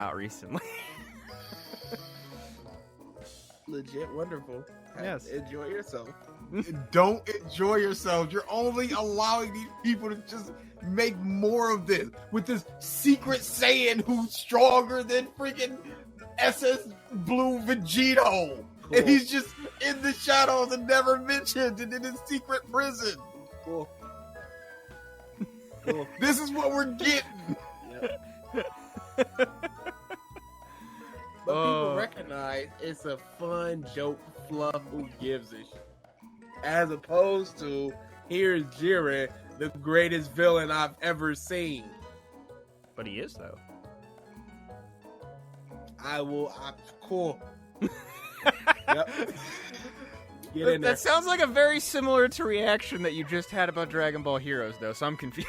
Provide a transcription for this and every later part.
out recently. Legit wonderful. Yes. Enjoy yourself. Don't enjoy yourself. You're only allowing these people to just make more of this with this secret Saiyan who's stronger than freaking SS Blue Vegito. Cool. And he's just in the shadows and never mentioned and in his secret prison. Cool. Cool. This is what we're getting. Yep. But people recognize it's a fun joke, fluff, who gives a shit. As opposed to, here's Jiren, the greatest villain I've ever seen. But he is, though. Cool. Yep. Get in there. That sounds like a very similar to reaction that you just had about Dragon Ball Heroes, though, so I'm confused.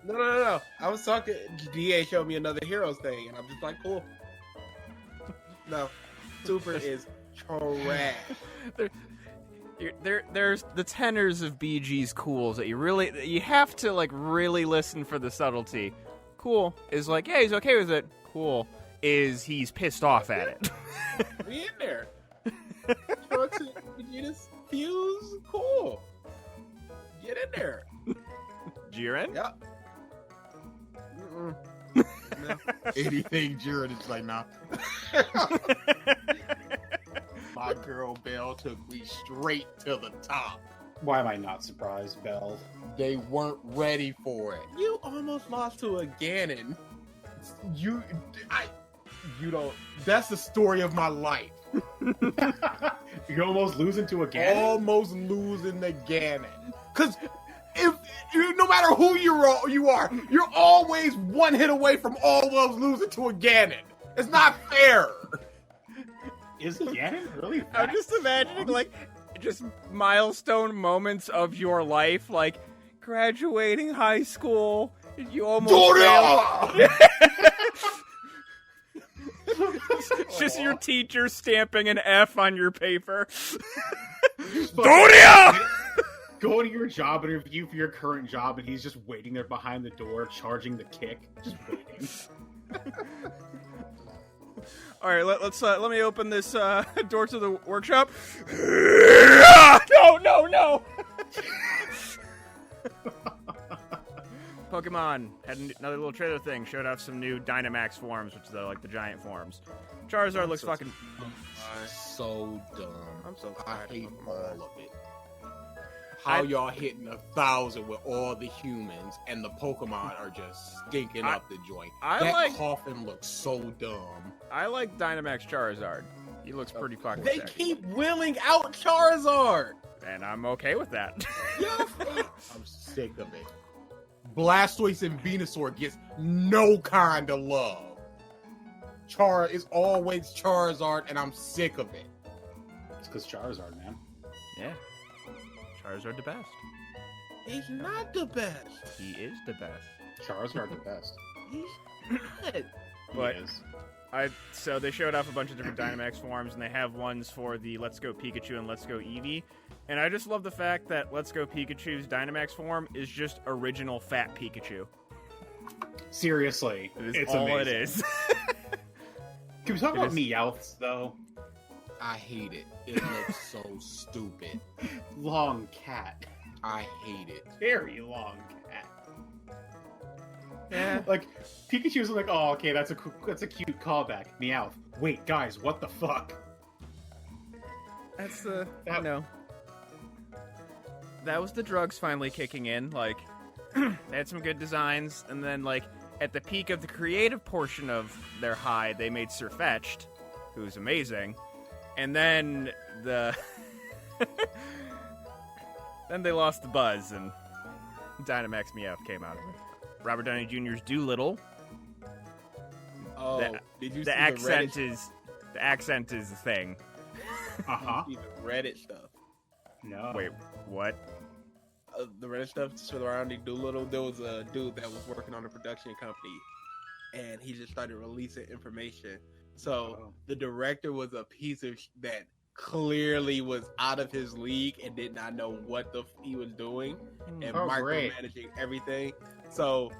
No. I was talking, DA showed me another Heroes thing, and I'm just like, cool. No. Super is trash. There's the tenors of BG's cools that you have to like really listen for the subtlety. Cool is like, yeah, he's okay with it. Cool is he's pissed off at it. We in there. Trunks and Vegeta's fuse, cool. Get in there. Jiren? Yep. No. Anything Jiren is like, nah. My girl Belle took me straight to the top. Why am I not surprised, Belle? They weren't ready for it. You almost lost to a Ganon. You don't. That's the story of my life. You're almost losing to a Ganon? Almost losing to Ganon. Because no matter who you are, you're always one hit away from almost losing to a Ganon. It's not fair. Is Ganon really? I'm just imagining like just milestone moments of your life, like graduating high school. You almost failed. Just your teacher stamping an F on your paper. Doria! Go to your job interview for your current job, and he's just waiting there behind the door, charging the kick, just waiting. All right, let me open this door to the workshop. No! Pokemon had another little trailer thing. Showed off some new Dynamax forms, which are like the giant forms. Charizard looks fucking So dumb. I'm so I tired hate of all Pokemon. of it. How y'all hitting 1,000 with all the humans and the Pokemon are just stinking up the joint. That coffin looks so dumb. I like Dynamax Charizard. He looks pretty fucking They sick. keep willing out Charizard. And I'm okay with that. I'm sick of it. Blastoise and Venusaur gets no kind of love. Char is always Charizard, and I'm sick of it. It's because Charizard, man. Yeah. Charizard the best. He's not the best. He is the best. Charizard the best. He's not. But He is. so they showed off a bunch of different Dynamax forms, and they have ones for the Let's Go Pikachu and Let's Go Eevee. And I just love the fact that Let's Go Pikachu's Dynamax form is just original fat Pikachu. Seriously, It is it's all amazing. it is. Can we talk about is. Meowths, though? I hate it. It looks so stupid. Long cat. I hate it. Very long cat. Yeah. Like, Pikachu's like, oh, okay, that's a cute callback. Meowth. Wait, guys, what the fuck? That's the, that was the drugs finally kicking in. Like, they had some good designs, and then, like, at the peak of the creative portion of their high, they made Sirfetch'd, who's amazing. And then then they lost the buzz, and Dynamax Meowth came out of it. Robert Downey Jr.'s Doolittle. Oh, did you see The accent the Reddit? is the accent is the thing. Uh-huh. See the Reddit stuff. No. Wait, what? The Reddit stuff surrounding Doolittle. There was a dude that was working on a production company, and he just started releasing information. So the director was a piece of that clearly was out of his league and did not know what he was doing and great. micromanaging everything. So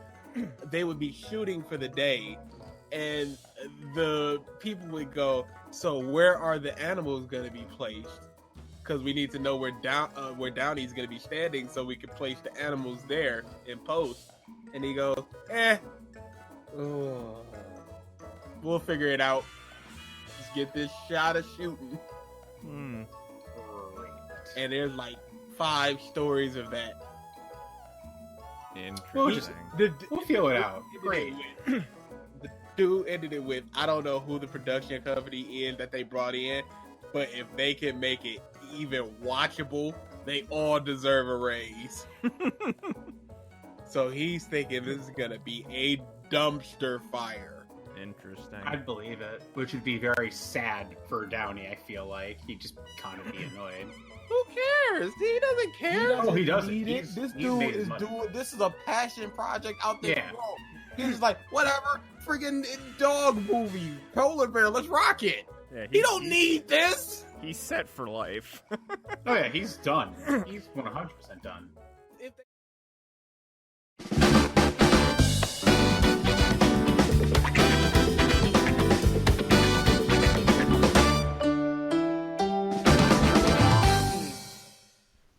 they would be shooting for the day, and the people would go, so where are the animals going to be placed? Because we need to know where Downey's going to be standing so we can place the animals there in post. And he goes, we'll figure it out. Just get this shot of shooting. And there's like 5 stories of that. Interesting. We'll feel it out. Great. The dude ended it with, I don't know who the production company is that they brought in, but if they can make it even watchable, they all deserve a raise. So he's thinking this is gonna be a dumpster fire. Interesting. I'd believe it, which would be very sad for Downey. I feel like he'd just kind of be annoyed. Who cares? He doesn't care. He doesn't. need it. He's This made dude his is money. doing. This is a passion project out there. Yeah. He's like, whatever, friggin' dog movie, polar bear, let's rock it. Yeah, He don't need this. He's set for life. Oh yeah, he's done. He's 100% done. If they-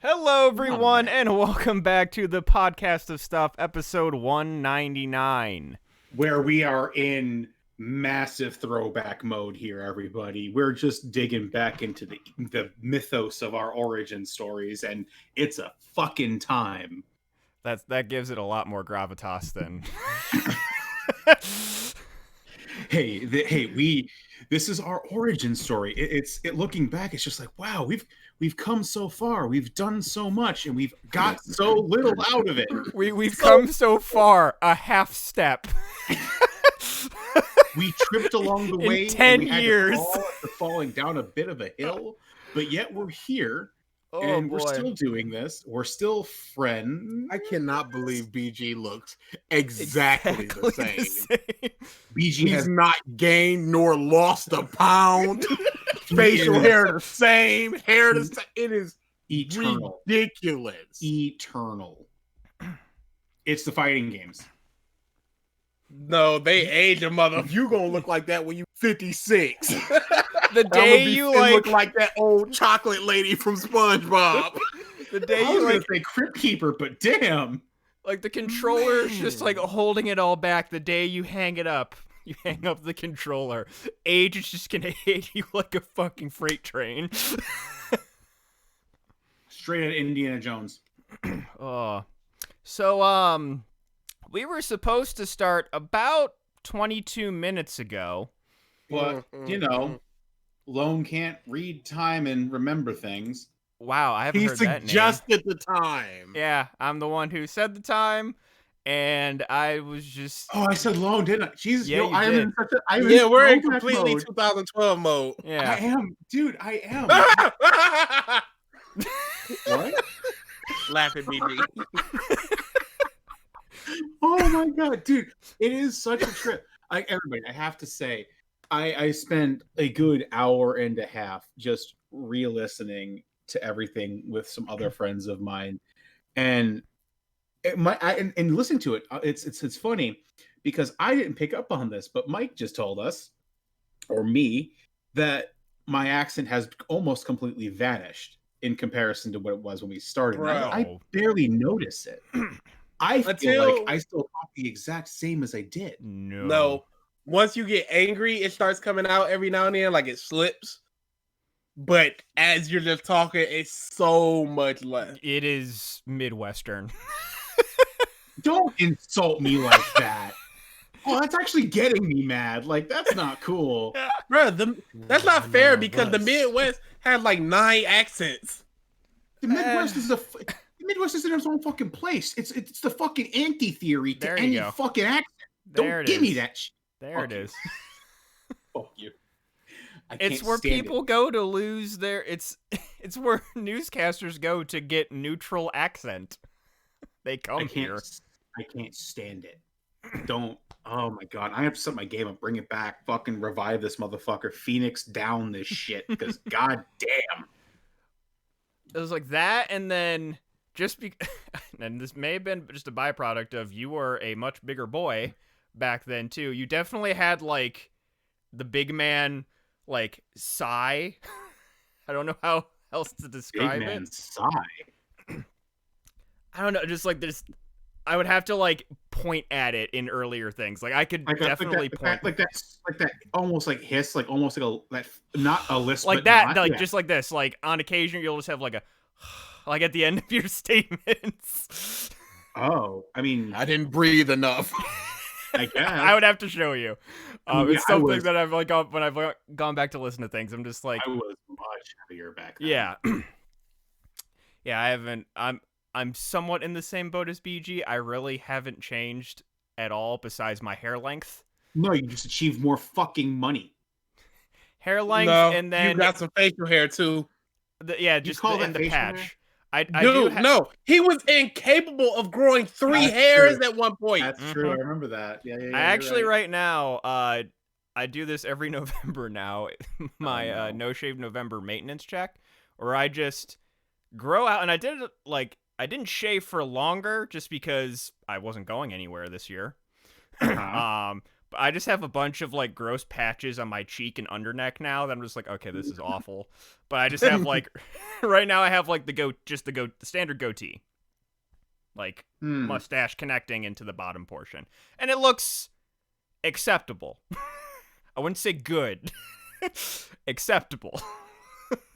Hello, everyone, and welcome back to the Podcast of Stuff, episode 199. Where we are in massive throwback mode here, everybody. We're just digging back into the mythos of our origin stories, and it's a fucking time. That gives it a lot more gravitas than. This is our origin story. It's looking back, it's just like, wow, we've come so far, we've done so much, and we've got so little out of it. We've come so far, a half step. We tripped along the In way 10 and we had years. to fall after falling down a bit of a hill, but yet we're here. Oh, And boy. we're still doing this. We're still friends. I cannot believe BG looks exactly the same. BG He's has not gained nor lost a pound. Facial hair the same. Hair the same. It is eternal. ridiculous. Eternal. It's the fighting games. No, they age a mother. You gonna look like that when you 56. The day you look like that old chocolate lady from SpongeBob. the day I you was like, gonna say Crypt Keeper, but damn. like the controller's just like holding it all back. The day you hang it up, you hang up the controller. Age is just gonna hit you like a fucking freight train. Straight out Indiana Jones. Oh, so we were supposed to start about 22 minutes ago. But, you know, Lone can't read time and remember things. Wow, I haven't He heard that name. suggested the time. Yeah, I'm the one who said the time, and I was just Oh, I said Lone, didn't I? Jesus, Yeah, you I'm did. in such a Yeah, we're in throwback completely mode. 2012 mode. I yeah. am. Dude, I am. What? Laughing BG. Oh my god, dude, it is such a trip. Everybody, I have to say, I spent a good hour and a half just re-listening to everything with some other friends of mine, and and listening to it, it's funny because I didn't pick up on this, but Mike just told us, or me, that my accent has almost completely vanished in comparison to what it was when we started. And I Bro. barely notice it. I feel Until- like I still talk the exact same as I did. No. Once you get angry, it starts coming out every now and then, like it slips. But as you're just talking, it's so much less. It is Midwestern. Don't insult me like that. Oh, that's actually getting me mad. Like, that's not cool. Bro, that's not fair no, because the Russ. Midwest has like 9 accents. The Midwest is the Midwest is in its own fucking place. It's the fucking anti-theory to There you any go. fucking accent. There Don't it give me is. that shit. There it Okay. is. Fuck you. I It's can't where stand it. people go to lose their. It's where newscasters go to get neutral accent. They come here. I can't stand it. Don't. Oh my god. I have to set my game up, bring it back, fucking revive this motherfucker, Phoenix down this shit, because god damn. It was like that, and then and this may have been just a byproduct of you were a much bigger boy, back then too. You definitely had like the big man like sigh. I don't know how else to Big describe man it. sigh. I don't know, just like this. I would have to like point at it in earlier things. Like I could definitely point like that almost like hiss, like almost like not a lisp, like but that, not, like yeah. just like this. Like on occasion, you'll just have like a like at the end of your statements. Oh, I mean, I didn't breathe enough. I guess I would have to show you. I mean, It's yeah, something that I've like when I've gone back to listen to things. I'm just like, I was much heavier back then. yeah, yeah. I haven't. I'm somewhat in the same boat as BG. I really haven't changed at all, besides my hair length. No, you just achieved more fucking money. Hair length, No, and then you got some facial hair too. just call in that the facial patch. hair? I Dude, do no, he was incapable of growing 3 That's hairs true. at one point. That's true. I remember that. Yeah. I you're actually right. right now, I do this every November now. My no shave November maintenance check, where I just grow out, and I did it like I didn't shave for longer just because I wasn't going anywhere this year. Uh-huh. But I just have a bunch of like gross patches on my cheek and underneck now that I'm just like, okay, this is awful. But I just have like right now I have like the standard goatee. Like mustache connecting into the bottom portion. And it looks acceptable. I wouldn't say good. Acceptable.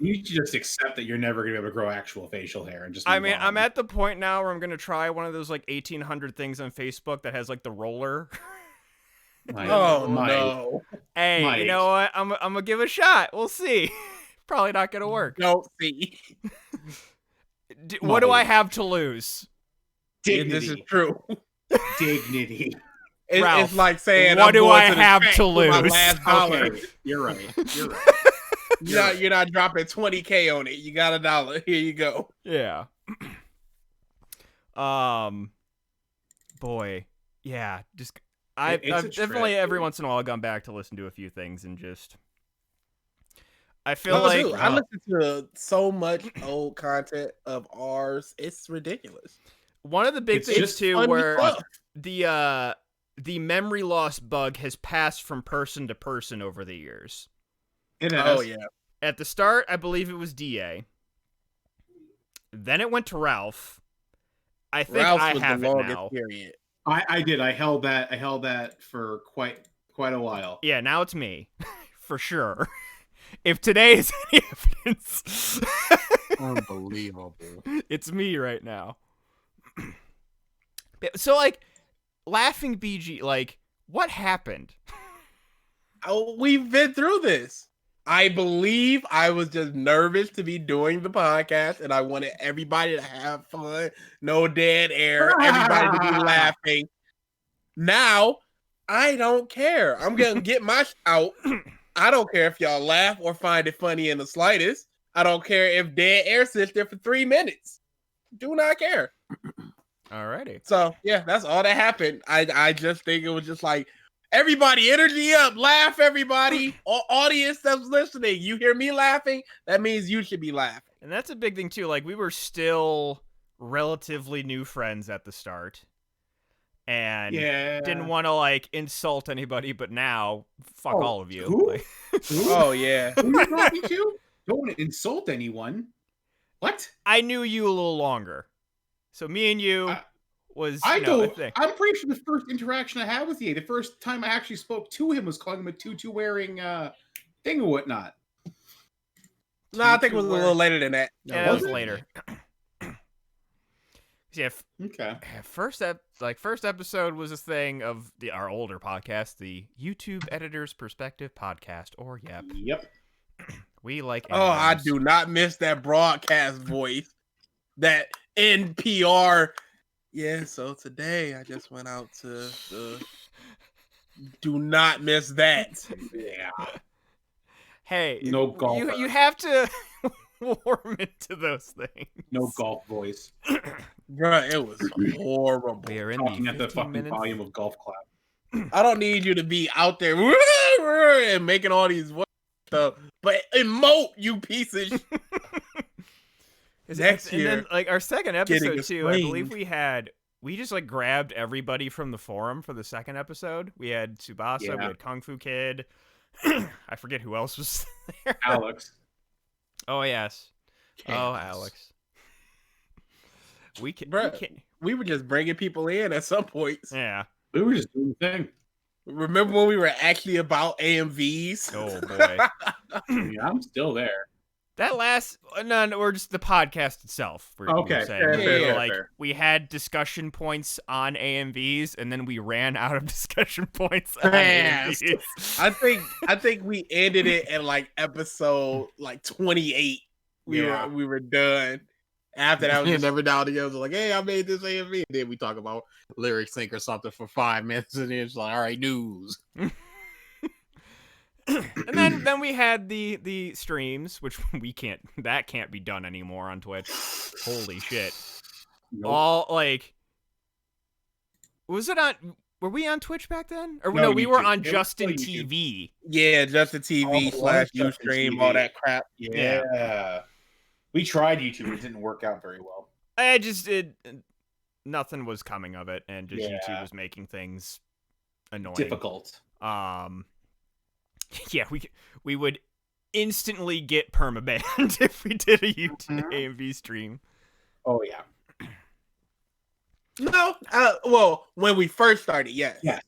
You just accept that you're never gonna be able to grow actual facial hair and just. I move mean, on. I'm at the point now where I'm gonna try one of those like 1800 things on Facebook that has like the roller. Oh no! Hey, Mike. you know what? I'm gonna give it a shot. We'll see. Probably not gonna work. Don't see. What do I have to lose? This is true. Dignity. Ralph, It's like saying, what I'm do going I to the have track to for my lose? last dollar. Okay, you're right. You're right. You're not dropping $20K on it. You got $1. Here you go. Yeah. Boy, yeah. Just I've It's a definitely trip, every dude. once in a while gone back to listen to a few things and just. I feel Oh, like dude, I listen to so much old content of ours. It's ridiculous. one of the big It's things just too, funny where stuff. the memory loss bug has passed from person to person over the years. It has. Oh yeah. At the start, I believe it was DA. Then it went to Ralph. I think Ralph's I was have the it longest now. period. I did. I held that for quite a while. Yeah, now it's me, for sure. If today is any evidence, Unbelievable. it's me right now. So, like, laughing BG, like, what happened? Oh, we've been through this. I believe I was just nervous to be doing the podcast, and I wanted everybody to have fun, no dead air, everybody to be laughing. Now, I don't care. I'm gonna get my out. I don't care if y'all laugh or find it funny in the slightest. I don't care if dead air sits there for 3 minutes. Do not care. Alrighty. So yeah, that's all that happened. I just think it was just like, everybody, energy up, laugh, everybody. Audience that's listening, you hear me laughing, that means you should be laughing. And that's a big thing, too. Like, we were still relatively new friends at the start. And Yeah. didn't want to, like, insult anybody, but now, fuck all of you. Who? Like, Oh yeah. Who are you talking to? Don't want to insult anyone. What? I knew you a little longer. So me and you was, I you know, a don't. thing. I'm pretty sure the first interaction I had with you, the first time I actually spoke to him, was calling him a tutu wearing thing or whatnot. No, I think it was a little later than that. Yeah, that was was it? later. Yeah, Okay. first episode was a thing of our older podcast, the YouTube Editor's Perspective Podcast, or YEP. Yep. We like. Oh, I editors. do not miss that broadcast voice. That NPR. Yeah, so today I just went out to the. Do not miss that. Yeah. Hey, No golfer. You have to warm into those things. No golf voice. Bruh, it was horrible. We are in Talking the at the 15 fucking minutes. volume of golf clap. I don't need you to be out there and making all these voice stuff, but emote, you piece of shit. Next and year, then like our second getting episode a too, I believe screen. we had we just like grabbed everybody from the forum for the second episode. We had Tsubasa, we Yeah. had Kung Fu Kid. I forget who else was there. Alex. Oh yes. Oh, Chaos. Alex. We can. Bruh. We were just bringing people in at some points. Yeah. We were just doing the thing. Remember when we were actually about AMVs? Oh boy. Yeah, I'm still there. That last no, or just the podcast itself. We were Okay, saying. fair, We fair, were fair, like fair. we had discussion points on AMVs, and then we ran out of discussion points on Fast. AMVs. I think we ended it at like episode like 28. Yeah. We were done. After that was And just, every now and again, it was like, hey, I made this AMV. And then we talk about lyric sync or something for 5 minutes. And then it's like, all right, news. And then we had the streams, which that can't be done anymore on Twitch. Holy shit. Nope. All like was it on were we on Twitch back then? Or No, no, we were YouTube. on It was Justin still YouTube. TV. yeah, just the TV Oh, slash Justin Ustream, TV. all that crap. Yeah. We tried YouTube. It didn't work out very well. I just nothing was coming of it, and just Yeah. YouTube was making things annoying. Difficult. Yeah, we would instantly get permabanned if we did a YouTube Mhm. AMV stream. Oh, yeah. No, well, when we first started, yes. Yes.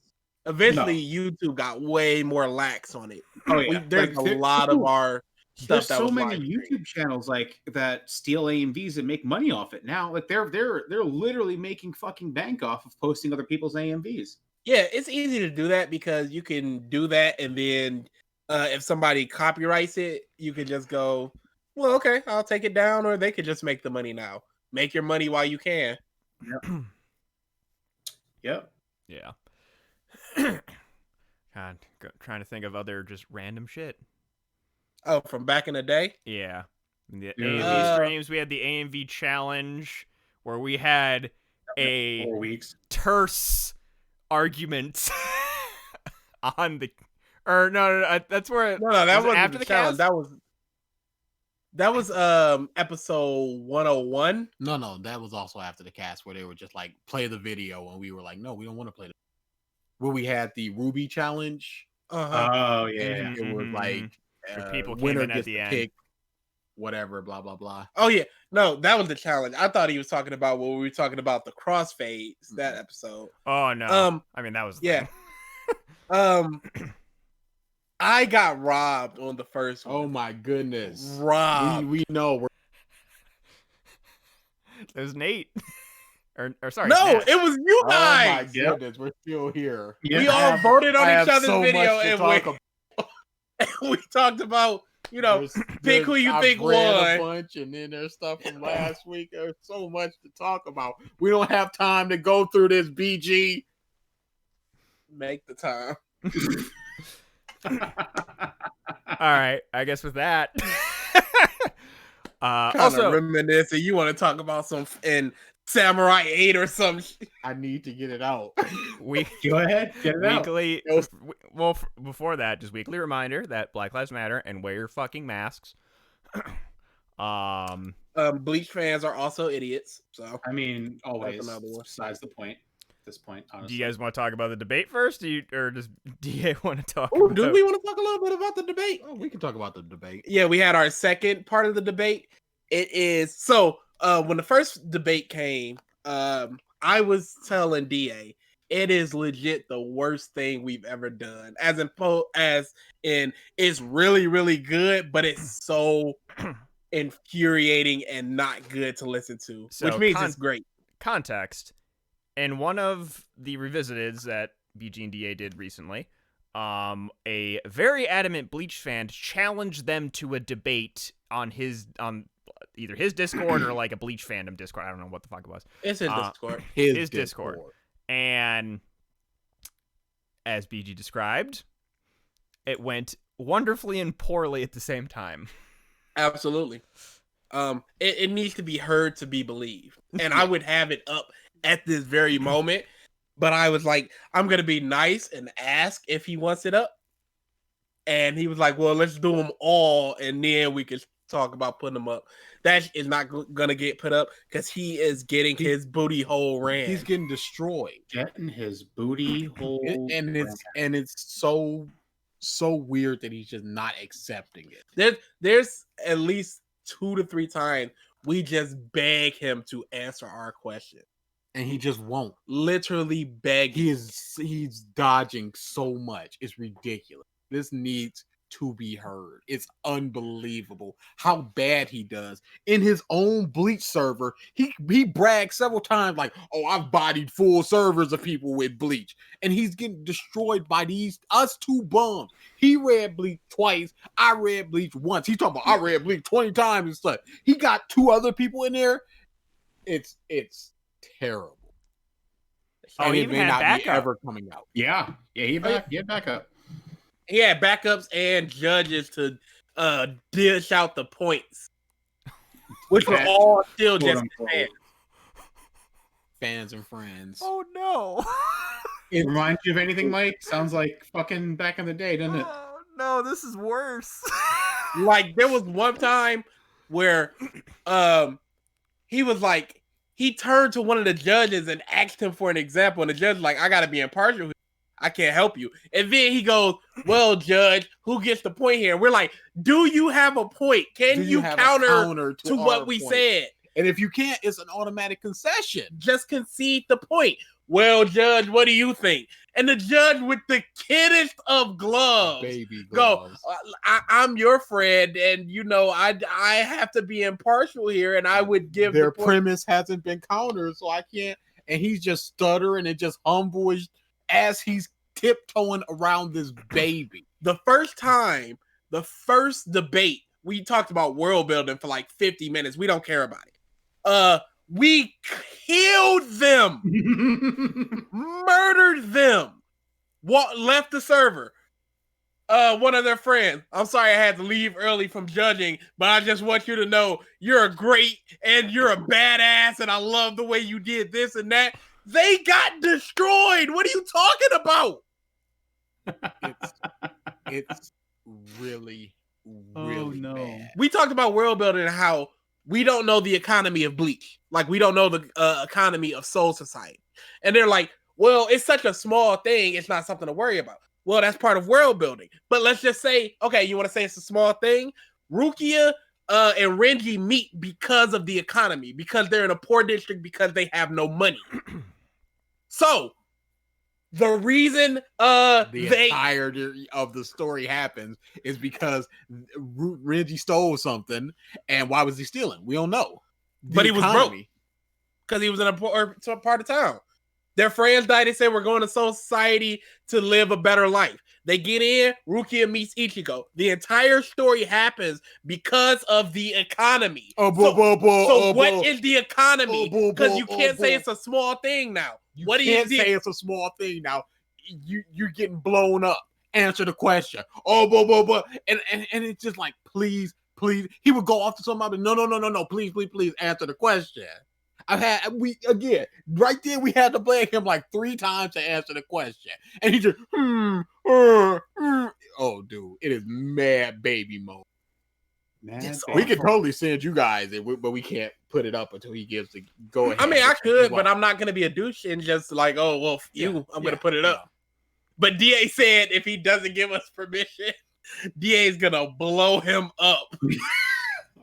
Eventually, YouTube got way more lax on it. Oh, yeah. There's Like, a lot of our There's stuff that so was many live streamed. YouTube channels like that steal AMVs and make money off it now. Like they're literally making fucking bank off of posting other people's AMVs. Yeah, it's easy to do that because you can do that, and then if somebody copyrights it, you can just go, well, okay, I'll take it down, or they could just make the money now. Make your money while you can. Yep. Yeah. God, trying to think of other just random shit. Oh, from back in the day? Yeah. The Yeah. AMV streams, we had the AMV challenge where we had a 4 weeks. terse argument on the or no, that's where No, that Was it wasn't after the the challenge. cast? That was episode 101. No, that was also after the cast where they were just like, play the video. And we were like, no, we don't want to play the where we had the Ruby challenge. Uh-huh. Oh yeah. And it was like, Where people came winner in at gets the to end. pick whatever, blah, blah, blah. Oh yeah, no, that was the challenge. I thought he was talking about when we were talking about the crossfades that episode. Oh no. Um, I mean that was the yeah. thing. I got robbed on the first one. Oh my goodness. Robbed. We know. We're It was Nate. or sorry. No, Nat. it was you oh my guys. goodness. We're still here. Yeah. We all voted on I each have other's so video much to and talk we talked about, you know, pick who you I've think read a won. bunch, and then there's stuff from last week. There's so much to talk about. We don't have time to go through this, BG. Make the time. All right. I guess with that. Also, Also, reminiscing. You want to talk about some in Samurai 8 or some shit. I need to get it out. we Go ahead, get it out. weekly. No. Well, before that, just weekly reminder that Black Lives Matter and wear your fucking masks. Bleach fans are also idiots. So I mean, always. That's another one. Besides the point. At this point, honestly. Do you guys want to talk about the debate first, or does DA want to talk? Ooh, about... do we want to talk a little bit about the debate? Oh, we can talk about the debate. Yeah, we had our second part of the debate. It is so when the first debate came, I was telling DA it is legit the worst thing we've ever done. As in it's really, really good, but it's so infuriating and not good to listen to. So which means it's great. Context. In one of the revisiteds that BG and DA did recently, a very adamant Bleach fan challenged them to a debate on either his Discord or like a Bleach fandom Discord. I don't know what the fuck it was. It's his Discord. His Discord. And as BG described, it went wonderfully and poorly at the same time. Absolutely. It needs to be heard to be believed. And I would have it up at this very moment, but I was like, I'm gonna be nice and ask if he wants it up. And he was like, well, let's do them all and then we can talk about putting him up. That is not gonna get put up because he is getting his booty hole ran. He's getting destroyed. Getting his booty hole. And it's so weird that he's just not accepting it. There's at least 2 to 3 times we just beg him to answer our question. And he just won't. Literally beg. He's dodging so much. It's ridiculous. This needs to be heard. It's unbelievable how bad he does. In his own Bleach server, he brags several times like, "Oh, I've bodied full servers of people with Bleach." And he's getting destroyed by us two bums. He read Bleach twice. I read Bleach once. He's talking about I read Bleach 20 times and stuff. He got 2 other people in there. It's terrible. Oh, And he it even may had not be backup. ever coming out. Yeah, he had backup. He had backups and judges to dish out the points, which were all still just fans. Fans and friends. Oh no! It reminds you of anything, Mike? Sounds like fucking back in the day, doesn't it? Oh no, this is worse. Like there was one time where he was like, he turned to one of the judges and asked him for an example, and the judge was like, I gotta be impartial. I can't help you. And then he goes, well, judge, who gets the point here? We're like, do you have a point? Can you counter to what we said? And if you can't, it's an automatic concession. Just concede the point. Well, judge, what do you think? And the judge with the kiddest of gloves, Baby gloves. go, I'm your friend, and you know I have to be impartial here, and I would give their premise hasn't been countered, so I can't. And he's just stuttering and just humble as he's tiptoeing around this baby. The first debate, we talked about world building for like 50 minutes. We don't care about it. We killed them, murdered them, left the server. One of their friends, I'm sorry I had to leave early from judging, but I just want you to know you're a great and you're a badass, and I love the way you did this and that. They got destroyed. What are you talking about? It's really bad. We talked about world building and how we don't know the economy of Bleach. Like, we don't know the economy of Soul Society. And they're like, well, it's such a small thing. It's not something to worry about. Well, that's part of world building. But let's just say, okay, you want to say it's a small thing? Rukia and Renji meet because of the economy, because they're in a poor district, because they have no money. So, the reason the entirety of the story happens is because Renji stole something, and why was he stealing? We don't know. But he was broke because he was in a poor part of town. Their friends died. They said, we're going to Soul Society to live a better life. They get in, Rukia meets Ichigo. The entire story happens because of the economy. What is the economy? Because you can't say it's a small thing now. What can't say it's a small thing now. You're getting blown up. Answer the question. And it's just like, please. He would go off to somebody. No. Please answer the question. Right there we had to blame him like 3 times to answer the question. And he just oh dude, it is mad baby mode. We could totally send you guys it, but we can't put it up until he gives the go ahead. I mean, I could, but I'm not gonna be a douche and just like, oh well, I'm gonna put it up. But DA said if he doesn't give us permission, DA is gonna blow him up.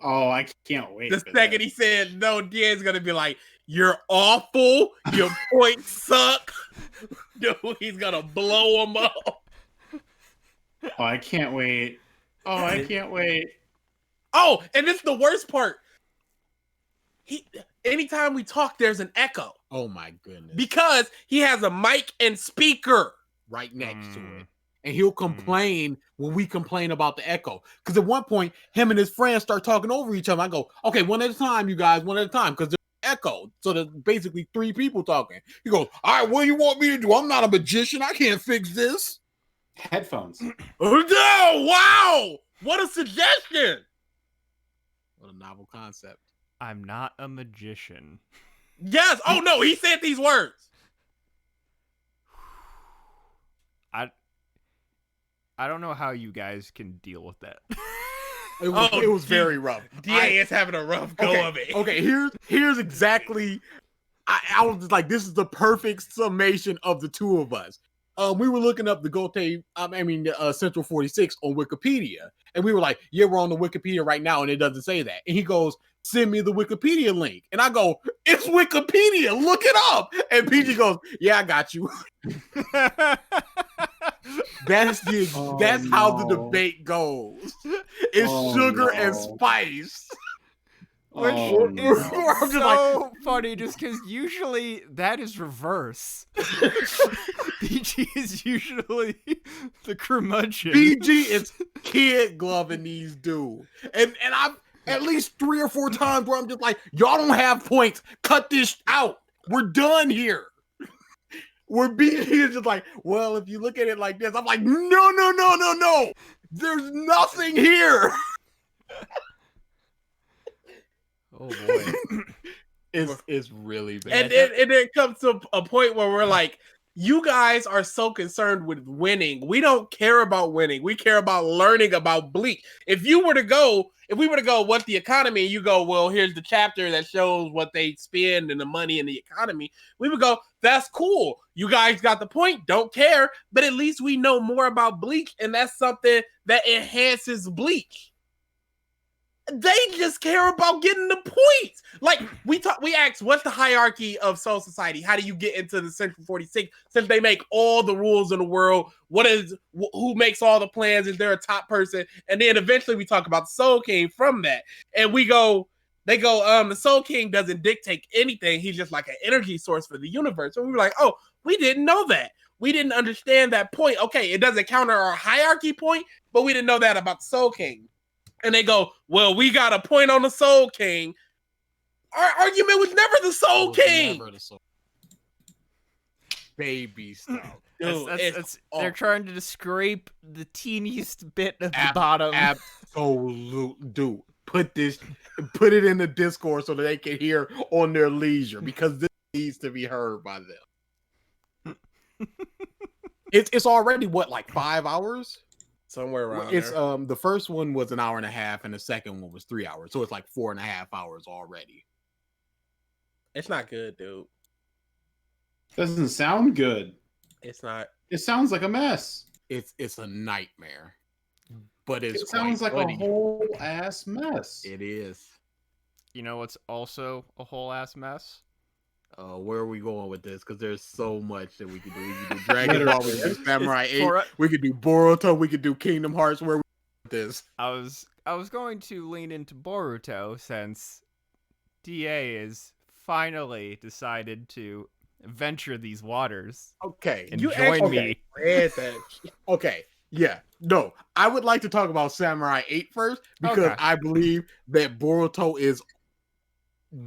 Oh, I can't wait. The second he said no, DA is gonna be like, you're awful, your points suck. Dude, he's gonna blow him up. Oh, I can't wait. Oh, and this is the worst part. Anytime we talk, there's an echo. Oh my goodness. Because he has a mic and speaker right next to it. And he'll complain when we complain about the echo. Because at one point, him and his friends start talking over each other. I go, okay, one at a time, you guys, one at a time. Because there's echo. So there's basically 3 people talking. He goes, all right, what do you want me to do? I'm not a magician. I can't fix this. Headphones. No, wow. What a suggestion. What a novel concept. I'm not a magician. Yes. Oh, no, he said these words. I don't know how you guys can deal with that. It was very rough. DA is having a rough go of it. Okay, here's exactly. I was just like, this is the perfect summation of the two of us. We were looking up the Central 46 on Wikipedia, and we were like, yeah, we're on the Wikipedia right now, and it doesn't say that. And he goes, send me the Wikipedia link. And I go, it's Wikipedia, look it up. And PG goes, yeah, I got you. That's how the debate goes. It's sugar and spice. Which is I'm so funny, just because usually that is reverse. BG is usually the curmudgeon. BG is kid gloving these dudes. And I've at least 3 or 4 times where I'm just like, y'all don't have points. Cut this out. We're done here. Where BG is just like, well, if you look at it like this, I'm like, no. There's nothing here. Oh boy. It's really bad. And then it comes to a point where we're like, you guys are so concerned with winning. We don't care about winning. We care about learning about Bleach. If we were to go, what's the economy? And you go, well, here's the chapter that shows what they spend and the money in the economy. We would go, that's cool. You guys got the point. Don't care. But at least we know more about Bleach. And that's something that enhances Bleach. They just care about getting the points. Like we asked, what's the hierarchy of Soul Society? How do you get into the Central 46? Since they make all the rules in the world, who makes all the plans? Is there a top person? And then eventually we talk about the Soul King from that. And they go, the Soul King doesn't dictate anything. He's just like an energy source for the universe. So we were like, oh, we didn't know that. We didn't understand that point. Okay, it doesn't counter our hierarchy point, but we didn't know that about the Soul King. And they go, well, we got a point on the Soul King. Our argument was never the Soul King. Never the Soul. Baby stuff. They're trying to scrape the teeniest bit of the bottom. Absolute, dude. Put it in the Discord so that they can hear on their leisure, because this needs to be heard by them. It's already like 5 hours? Somewhere around it's there. The first one was an hour and a half, and the second one was 3 hours, so it's like 4.5 hours already. It's not good, dude. Doesn't sound good. It's not. It sounds like a mess. It's a nightmare, but it sounds like funny. a whole ass mess. It is. You know what's also a whole ass mess? Where are we going with this? Because there's so much that we can do. We can do Dragon Ball, we can do Samurai 8, we could do Boruto, we could do Kingdom Hearts. Where we with this? I was going to lean into Boruto since DA is finally decided to venture these waters. Okay, and join me. Okay, yeah, no, I would like to talk about Samurai 8 first, because I believe that Boruto is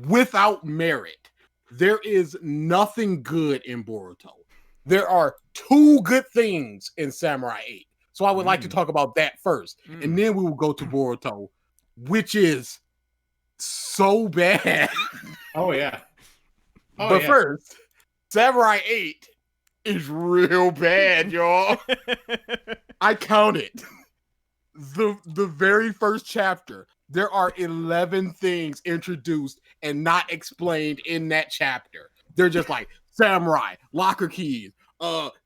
without merit. There is nothing good in Boruto. There are 2 good things in Samurai 8. So I would like to talk about that first. And then we will go to Boruto, which is so bad. Oh, yeah. But first, Samurai 8 is real bad, y'all. I counted. The very first chapter, there are 11 things introduced and not explained in that chapter. They're just like samurai, locker keys,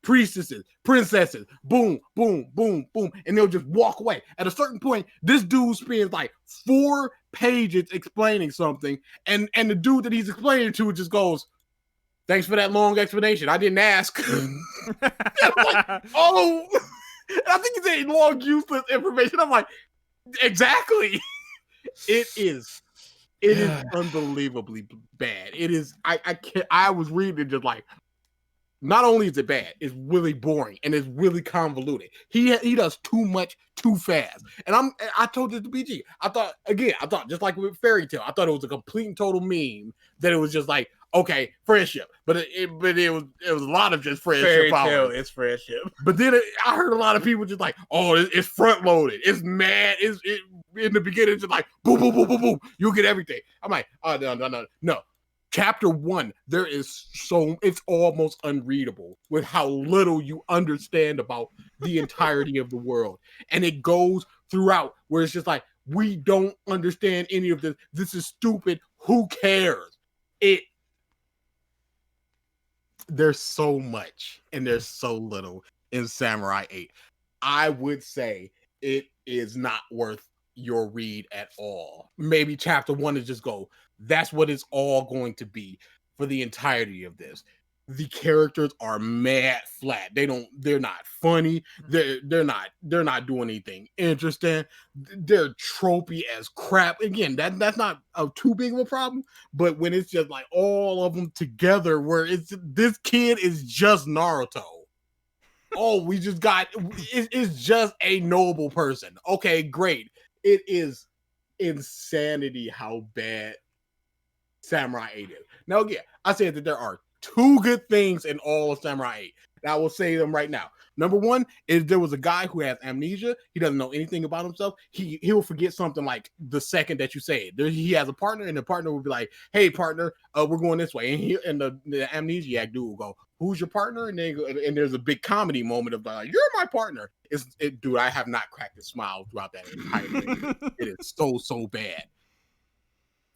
priestesses, princesses, boom, boom, boom, boom, and they'll just walk away. At a certain point, this dude spends like 4 pages explaining something, and the dude that he's explaining to just goes, "Thanks for that long explanation. I didn't ask." I'm like, oh. I think he said long, useless information. I'm like, exactly. It is unbelievably bad. It is. I can't. I was reading it just like, not only is it bad, it's really boring and it's really convoluted. He does too much too fast. And I told this to BG. I thought just like with Fairy Tail, I thought it was a complete and total meme. That it was just like, okay, friendship, but it was a lot of just friendship. Fairy Tail is friendship. But then I heard a lot of people just like, oh, it's front loaded, it's mad, it in the beginning, it's just like boom, boom, boom, boom, boom, you'll get everything. I'm like, oh no. Chapter 1, it's almost unreadable with how little you understand about the entirety of the world, and it goes throughout where it's just like, We don't understand any of this. This is stupid. Who cares? There's so much and there's so little in Samurai 8. I would say it is not worth your read at all. Maybe chapter 1 is just go, that's what it's all going to be for the entirety of this. The characters are mad flat. They're not funny. They're not doing anything interesting. They're tropey as crap. Again, that's not too big of a problem, but when it's just like all of them together where it's this kid is just Naruto. Oh, we just got it's just a noble person. Okay, great. It is insanity how bad Samurai 8 is. Now, again, I said that there are 2 good things in all of Samurai 8. And I will say them right now. Number 1 is there was a guy who has amnesia. He doesn't know anything about himself. He'll forget something like the second that you say it. He has a partner, and the partner will be like, "Hey, partner, we're going this way." And the amnesiac dude will go, "Who's your partner?" And there's a big comedy moment of like, "You're my partner." Dude, I have not cracked a smile throughout that entire thing. It is so bad.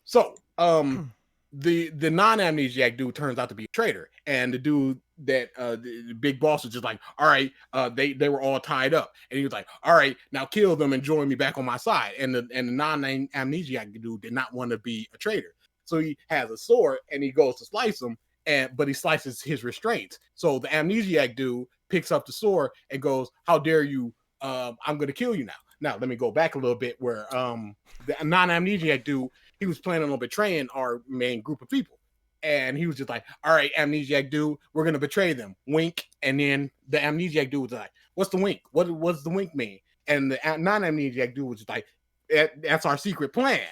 So, the non-amnesiac dude turns out to be a traitor, and the dude that the big boss was just like, all right, they were all tied up, and he was like, all right, now kill them and join me back on my side. And the non-amnesiac dude did not want to be a traitor, so he has a sword and he goes to slice him, but he slices his restraints. So the amnesiac dude picks up the sword and goes, how dare you, I'm gonna kill you now. Now let me go back a little bit where the non-amnesiac dude, he was planning on betraying our main group of people. And he was just like, all right, amnesiac dude, we're going to betray them. Wink. And then the amnesiac dude was like, what's the wink? What does the wink mean? And the non-amnesiac dude was just like, that's our secret plan.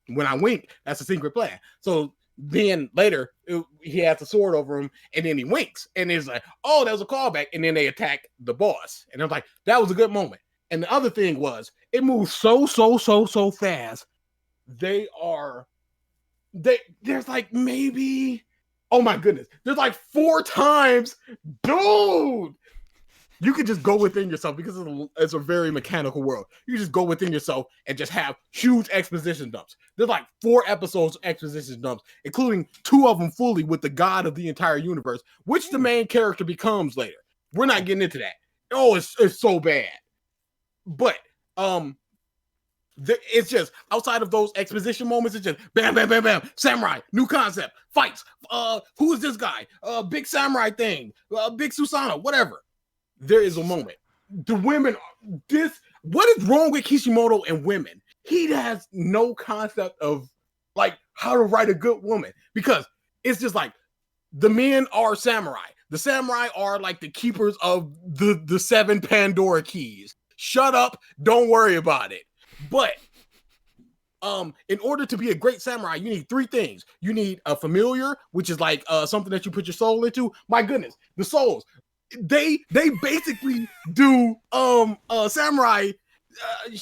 When I wink, that's a secret plan. So then later, he has the sword over him, and then he winks. And it's like, oh, that was a callback. And then they attack the boss. And I was like, that was a good moment. And the other thing was, it moved so fast. There's like maybe, oh my goodness, there's like 4 times, dude. You could just go within yourself because it's a very mechanical world. You just go within yourself and just have huge exposition dumps. There's like 4 episodes of exposition dumps, including 2 of them fully with the god of the entire universe, which the main character becomes later. We're not getting into that. Oh, it's so bad. But it's just outside of those exposition moments, it's just bam, bam, bam, bam, samurai, new concept, fights. Who is this guy? Big samurai thing, big Susanoo, whatever. There is a moment. The women, what is wrong with Kishimoto and women? He has no concept of like how to write a good woman, because it's just like the men are samurai. The samurai are like the keepers of the 7 Pandora keys. Shut up, don't worry about it. But in order to be a great samurai, you need 3 things. You need a familiar, which is like something that you put your soul into. My goodness, the souls. They basically do samurai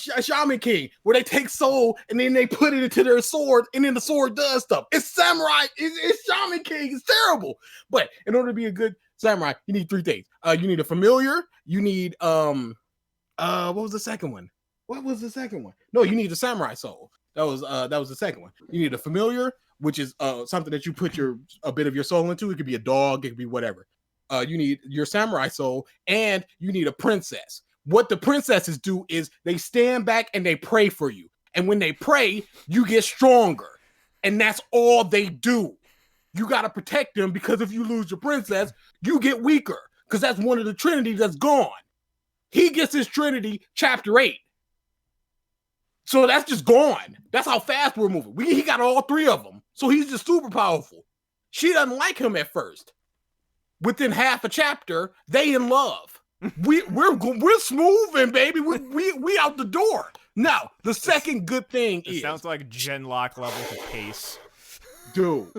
shaman king, where they take soul and then they put it into their sword, and then the sword does stuff. It's samurai, it's shaman king. It's terrible. But in order to be a good samurai, you need 3 things. You need a familiar. You need what was the second one? What was the second one? No, you need a samurai soul. That was the second one. You need a familiar, which is something that you put a bit of your soul into. It could be a dog, it could be whatever. You need your samurai soul, and you need a princess. What the princesses do is they stand back and they pray for you. And when they pray, you get stronger. And that's all they do. You got to protect them, because if you lose your princess, you get weaker, because that's one of the trinities that's gone. He gets his trinity chapter 8. So that's just gone. That's how fast we're moving. He got all 3 of them. So he's just super powerful. She doesn't like him at first. Within half a chapter, they in love. We're smoothing, baby. We out the door. Now, the second good thing is, sounds like Genlock level to pace. Dude,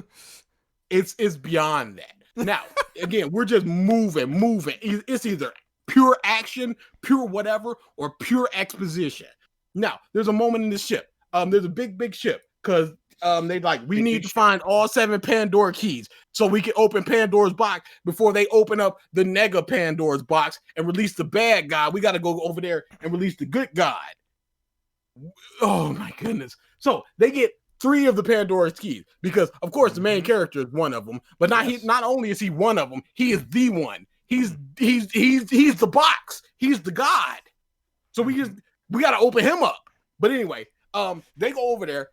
it's beyond that. Now, again, we're just moving. It's either pure action, pure whatever, or pure exposition. Now, there's a moment in the ship. There's a big ship, because they like, we need to find all 7 Pandora keys so we can open Pandora's box before they open up the Nega Pandora's box and release the bad guy. We got to go over there and release the good guy. Oh my goodness. So they get 3 of the Pandora's keys because, of course, the main character is one of them. But not only is he one of them, he is the one. He's the box. He's the god. So we got to open him up. But anyway, they go over there.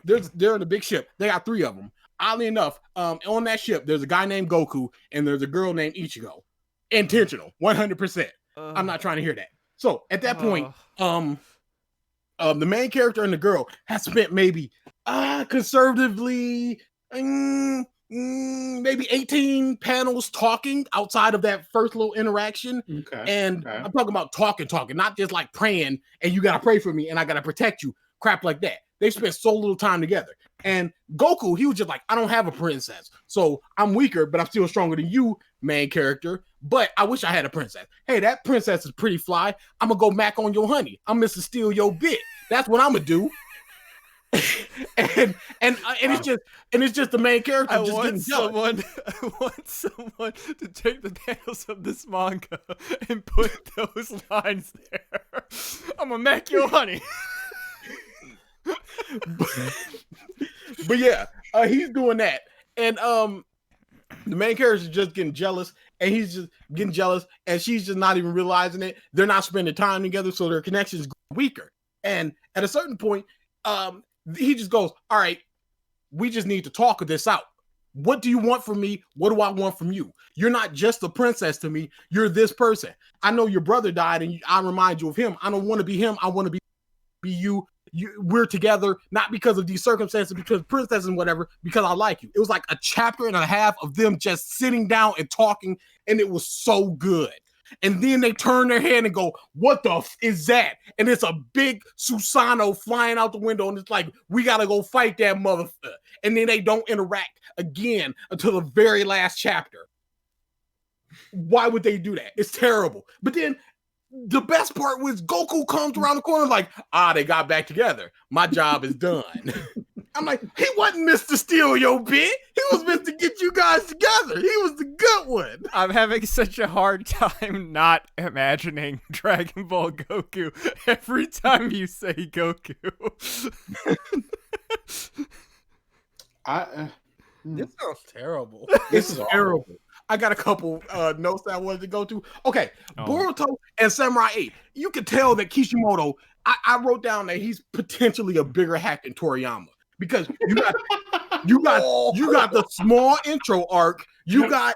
They're in a big ship. They got 3 of them. Oddly enough, on that ship, there's a guy named Goku and there's a girl named Ichigo. Intentional, 100%. I'm not trying to hear that. So at that point, the main character and the girl has spent maybe conservatively maybe 18 panels talking outside of that first little interaction. I'm talking about talking, not just like praying and you gotta pray for me and I gotta protect you, crap like that. They spent so little time together. And Goku, he was just like, I don't have a princess, so I'm weaker, but I'm still stronger than you, main character. But I wish I had a princess. Hey, that princess is pretty fly. I'm gonna go mac on your honey. I'm Mr. Steal Your Bit. That's what I'm gonna do. and it's just the main character. I want someone to take the panels of this manga and put those lines there. I'm gonna mac your honey. but yeah, he's doing that, and the main character is just getting jealous, and he's just getting jealous, and she's just not even realizing it. They're not spending time together, so their connection is weaker. And at a certain point, he just goes, "All right, we just need to talk this out. What do you want from me? What do I want from you? You're not just a princess to me. You're this person. I know your brother died, and I remind you of him. I don't want to be him. I want to be you." We're together, not because of these circumstances, because princess and whatever, because I like you. It was like a chapter and a half of them just sitting down and talking, and it was so good. And then they turn their head and go, what the is that? And it's a big Susanoo flying out the window, and it's like, we gotta go fight that motherfucker. And then they don't interact again until the very last chapter. Why would they do that? It's terrible. But then the best part was Goku comes around the corner like, they got back together. My job is done. I'm like, he wasn't Mr. Steal Your Bit. He was Mr. Get you guys together. He was the good one. I'm having such a hard time not imagining Dragon Ball Goku every time you say Goku. This sounds terrible. This is terrible. I got a couple notes that I wanted to go to. Okay, Boruto and Samurai 8. You can tell that Kishimoto, I wrote down that he's potentially a bigger hack than Toriyama. Because you got the small intro arc. You got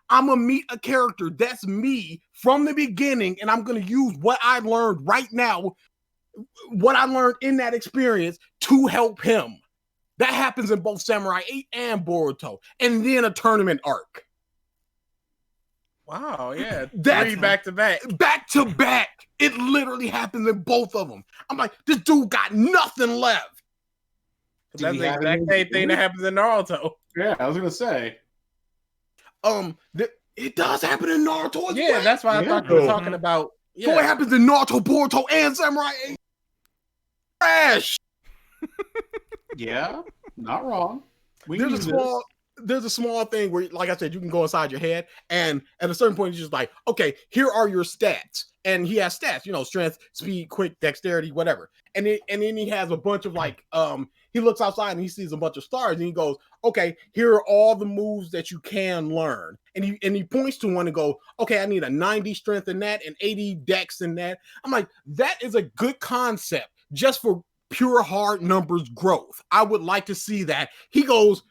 I'm gonna meet a character that's me from the beginning, and I'm gonna use what I learned right now, what I learned in that experience to help him. That happens in both Samurai 8 and Boruto, and then a tournament arc. Wow, yeah. That's 3 back to back. Back to back. It literally happens in both of them. I'm like, this dude got nothing left. That's the exact same thing that happens in Naruto. Yeah, I was gonna say. It does happen in Naruto as well. Yeah, that's why I thought you were talking about. Yeah. So it happens in Naruto, Boruto, and Samurai 8. Trash. Yeah, not wrong. There's a small thing where, like I said, you can go inside your head, and at a certain point, you're just like, okay, here are your stats. And he has stats, strength, speed, quick, dexterity, whatever. And then he has a bunch of he looks outside and he sees a bunch of stars, and he goes, okay, here are all the moves that you can learn. And he points to one and goes, okay, I need a 90 strength in that and 80 dex in that. I'm like, that is a good concept just for pure hard numbers growth. I would like to see that. He goes,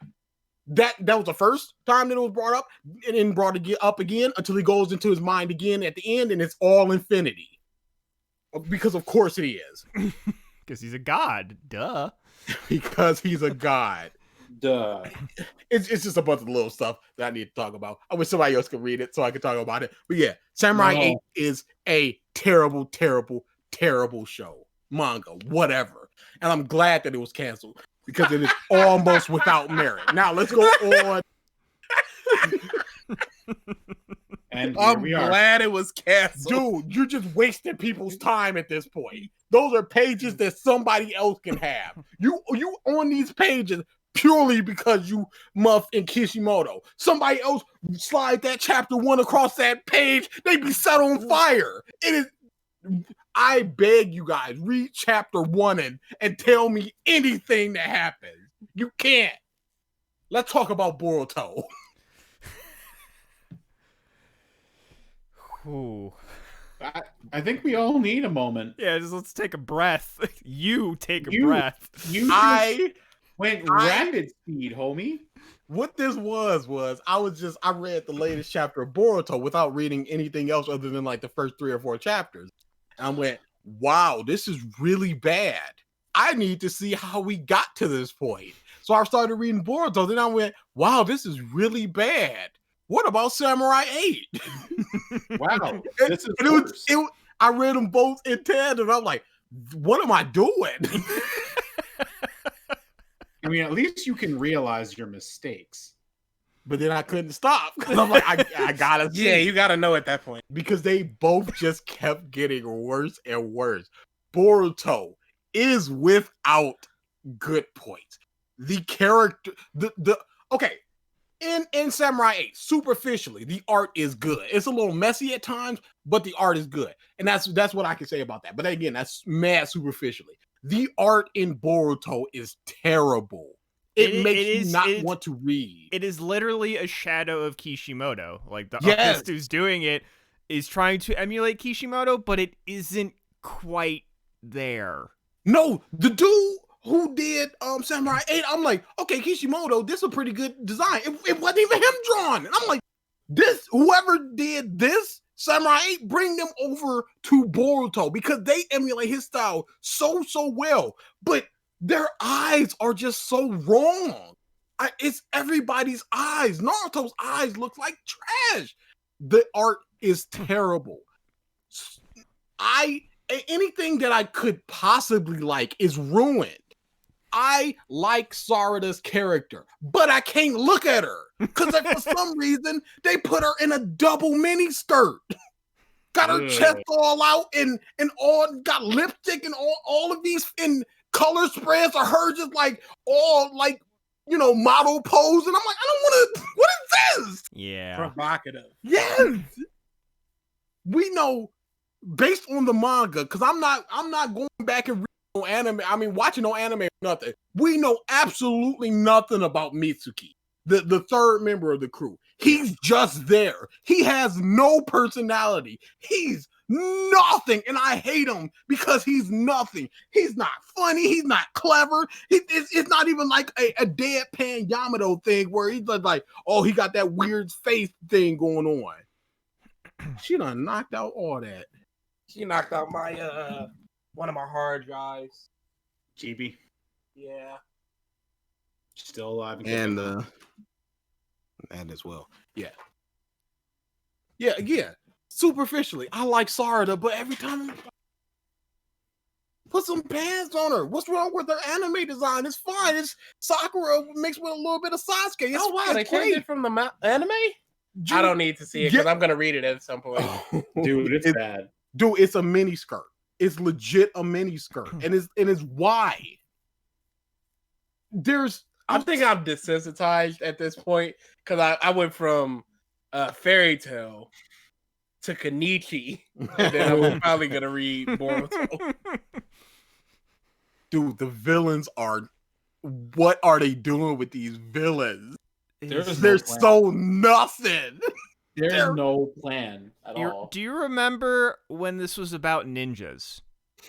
that was the first time that it was brought up, and then brought it up again until he goes into his mind again at the end, and it's all infinity. Because of course it is. Because he's a god. Duh. Because he's a god. Duh. It's just a bunch of little stuff that I need to talk about. I wish somebody else could read it so I could talk about it. But yeah, Samurai 8 is a terrible, terrible, terrible show. Manga, whatever. And I'm glad that it was canceled because it is almost without merit. Now let's go on. And I'm glad it was canceled. Dude, you're just wasting people's time at this point. Those are pages that somebody else can have. You on these pages purely because you Muff and Kishimoto. Somebody else slide that chapter 1 across that page, they'd be set on fire. I beg you guys, read chapter 1 and tell me anything that happens. You can't. Let's talk about Boruto. Ooh. I think we all need a moment. Yeah, just let's take a breath. You take a You- breath. You just went rapid speed, homie. What this was I read the latest chapter of Boruto without reading anything else other than like the first 3 or 4 chapters. And I went, wow, this is really bad. I need to see how we got to this point. So I started reading Boruto. Then I went, wow, this is really bad. What about Samurai 8? Wow, this is worse. I read them both in tandem. I'm like, what am I doing? I mean, at least you can realize your mistakes. But then I couldn't stop because I'm like, I gotta see. Yeah, you gotta know at that point. Because they both just kept getting worse and worse. Boruto is without good points. The character, okay. In Samurai 8, superficially, the art is good. It's a little messy at times, but the art is good. And that's what I can say about that. But again, that's mad superficially. The art in Boruto is terrible. It makes you not want to read. It is literally a shadow of Kishimoto. Like the Yes. artist who's doing it is trying to emulate Kishimoto, but it isn't quite there. No, the dude who did Samurai 8, I'm like, okay, Kishimoto, this is a pretty good design. It wasn't even him drawn. And I'm like, whoever did this, Samurai 8, bring them over to Boruto because they emulate his style so well. But their eyes are just so wrong. It's everybody's eyes. Naruto's eyes look like trash. The art is terrible. Anything that I could possibly like is ruined. I like Sarada's character, but I can't look at her because for some reason they put her in a double mini skirt. Got her chest all out and all, got lipstick and all of these in color spreads are her just like all like, you know, model pose. And I'm like, I don't want to, what is this? Yeah. Provocative. Yes. We know based on the manga, because I'm not going back and reading no anime. I mean, watching no anime or nothing. We know absolutely nothing about Mitsuki, the third member of the crew. He's just there. He has no personality. He's nothing, and I hate him because he's nothing. He's not funny. He's not clever. It's not even like a deadpan Yamato thing where he's like, oh, he got that weird face thing going on. She done knocked out all that. She knocked out my one of my hard drives. GB, Yeah. still alive. And as well. Yeah. Superficially, I like Sarada, but every time put some pants on her. What's wrong with her anime design? It's fine. It's Sakura mixed with a little bit of Sasuke. It's, Oh wow, they it's changed great. it from the anime? I don't need to see it because I'm gonna read it at some point. Dude, it's bad. Dude, it's a mini skirt. It's legit a mini skirt, and it's why. I think I'm desensitized at this point because I went from Fairy Tale to Kenichi, and then I'm probably gonna read Boruto. Dude, the villains are. What are they doing with these villains? They're so nothing. There's no plan at all. Do you remember when this was about ninjas?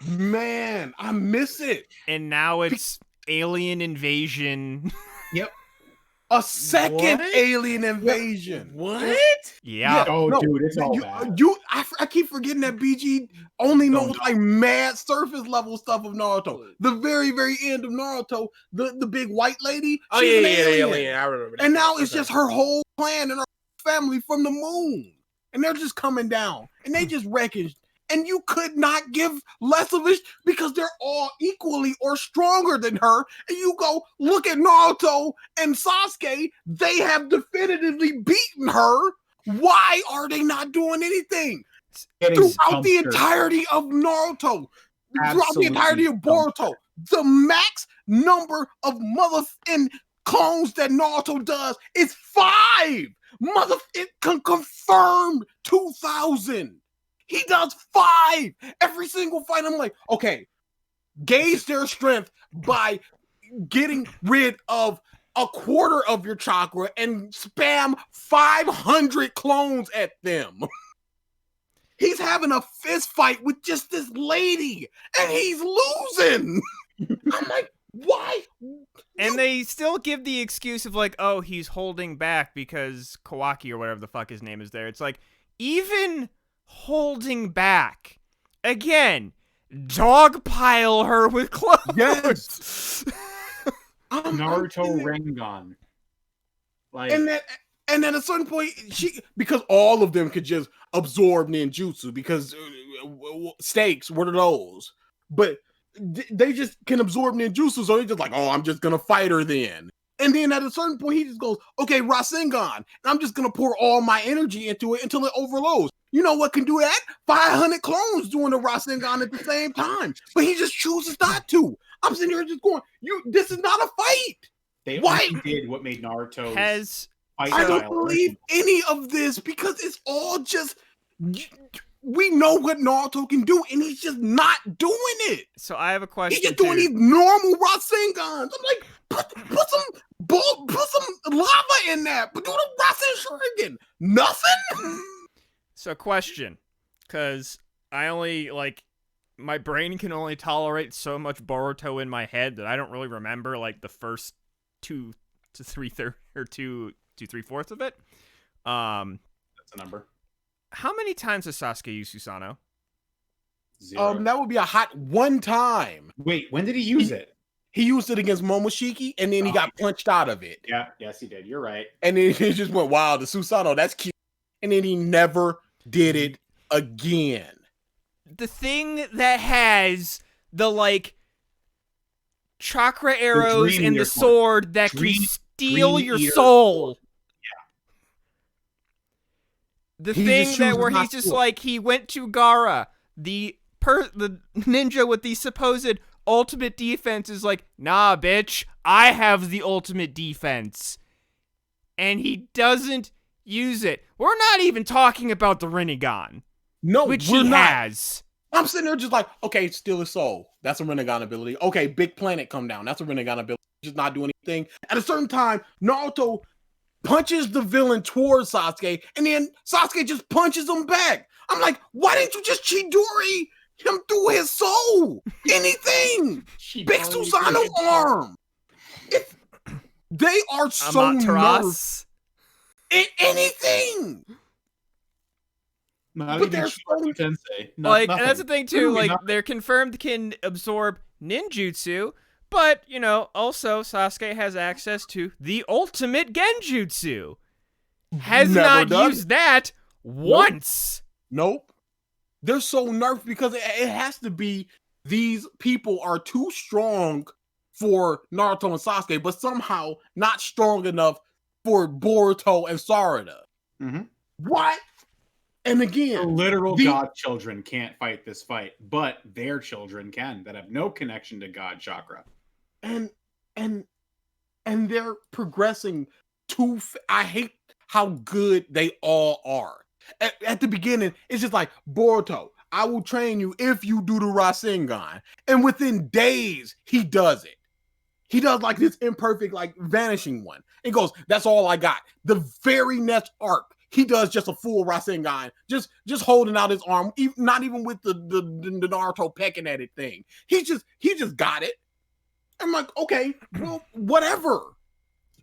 Man, I miss it. And now it's alien invasion. Yep. A second What? alien invasion. What? Yeah. Oh, No, dude, it's all bad. I keep forgetting that BG only knows like mad surface level stuff of Naruto. The very, very end of Naruto, the big white lady. Oh she's an yeah, alien. I remember that. And now it's just her whole clan and her family from the moon. And they're just coming down. And they just wrecking. And you could not give less of it because they're all equally or stronger than her. And you go, look at Naruto and Sasuke. They have definitively beaten her. Why are they not doing anything? Throughout the entirety of Naruto, throughout the entirety of Boruto, the max number of motherfucking clones that Naruto does is 5. It confirmed 2,000. He does 5 every single fight. I'm like, okay, gauge their strength by getting rid of a quarter of your chakra and spam 500 clones at them. He's having a fist fight with just this lady, and he's losing. I'm like, why? And they still give the excuse of like, oh, he's holding back because Kawaki or whatever the fuck his name is there. It's like, even holding back, again, dogpile her with clothes. Yes. Naruto Rengan. Like, And then at a certain point, because all of them could just absorb ninjutsu because stakes, what are those? But they just can absorb ninjutsu, so they're just like, oh, I'm just gonna fight her then. And then at a certain point, he just goes, okay, Rasengan, and I'm just gonna pour all my energy into it until it overloads. You know what can do that? 500 clones doing the Rasengan at the same time, but he just chooses not to. I'm sitting here just going, this is not a fight. they Why? only did what made Naruto's Has fight I don't style believe any of this because it's all just, we know what Naruto can do, and he's just not doing it. so I have a question. He's just doing too. these normal Rasengans. I'm like, put some lava in that, but do the Rasen Shuriken. Nothing. So question, because I only like my brain can only tolerate so much Boruto in my head that I don't really remember like the first 2 to 3/3 or 2 to 3/4 of it. That's a number. How many times has Sasuke used Susanoo? 0. That would be a hot one time. Wait, when did he use it? He used it against Momoshiki, and then he got punched out of it. Yeah, yes, he did. You're right. And then he just went, wow, the Susanoo, that's cute. And then he never did it again. The thing that has the like chakra arrows Dream and the Eater sword that Dream- can steal Dream your Eater soul. The He thing just that chooses where not he's just to. like he went to Gaara, the ninja with the supposed ultimate defense is like, nah, bitch, I have the ultimate defense. And he doesn't use it. We're not even talking about the Rinnegan, No, which we're he not. has. I'm sitting there just like, okay, steal his soul. That's a Rinnegan ability. Okay, big planet come down. That's a Rinnegan ability. Just not doing anything. At a certain time, Naruto punches the villain towards Sasuke, and then Sasuke just punches him back. I'm like, why didn't you just Chidori him through his soul? Anything. Big Susanoo arm. They are so nerfed. Amaterasu. Anything. Not But even they're Shiraku Tensei. Like, and that's the thing too. Literally Like, they're confirmed can absorb ninjutsu, but you know, also Sasuke has access to the ultimate genjutsu. Has Never not done used that once. Nope. They're so nerfed because it has to be these people are too strong for Naruto and Sasuke, but somehow not strong enough for Boruto and Sarada. Mm-hmm. What? And The again, literal god children can't fight this fight, but their children can that have no connection to god chakra. and they're progressing too. I hate how good they all are. At the beginning, it's just like, Boruto, I will train you if you do the Rasengan. And within days, he does it. He does like this imperfect, like vanishing one. And goes, that's all I got. The very next arc, he does just a full Rasengan, just holding out his arm, not even with the Naruto pecking at it thing. He just got it. I'm like, okay, well, whatever.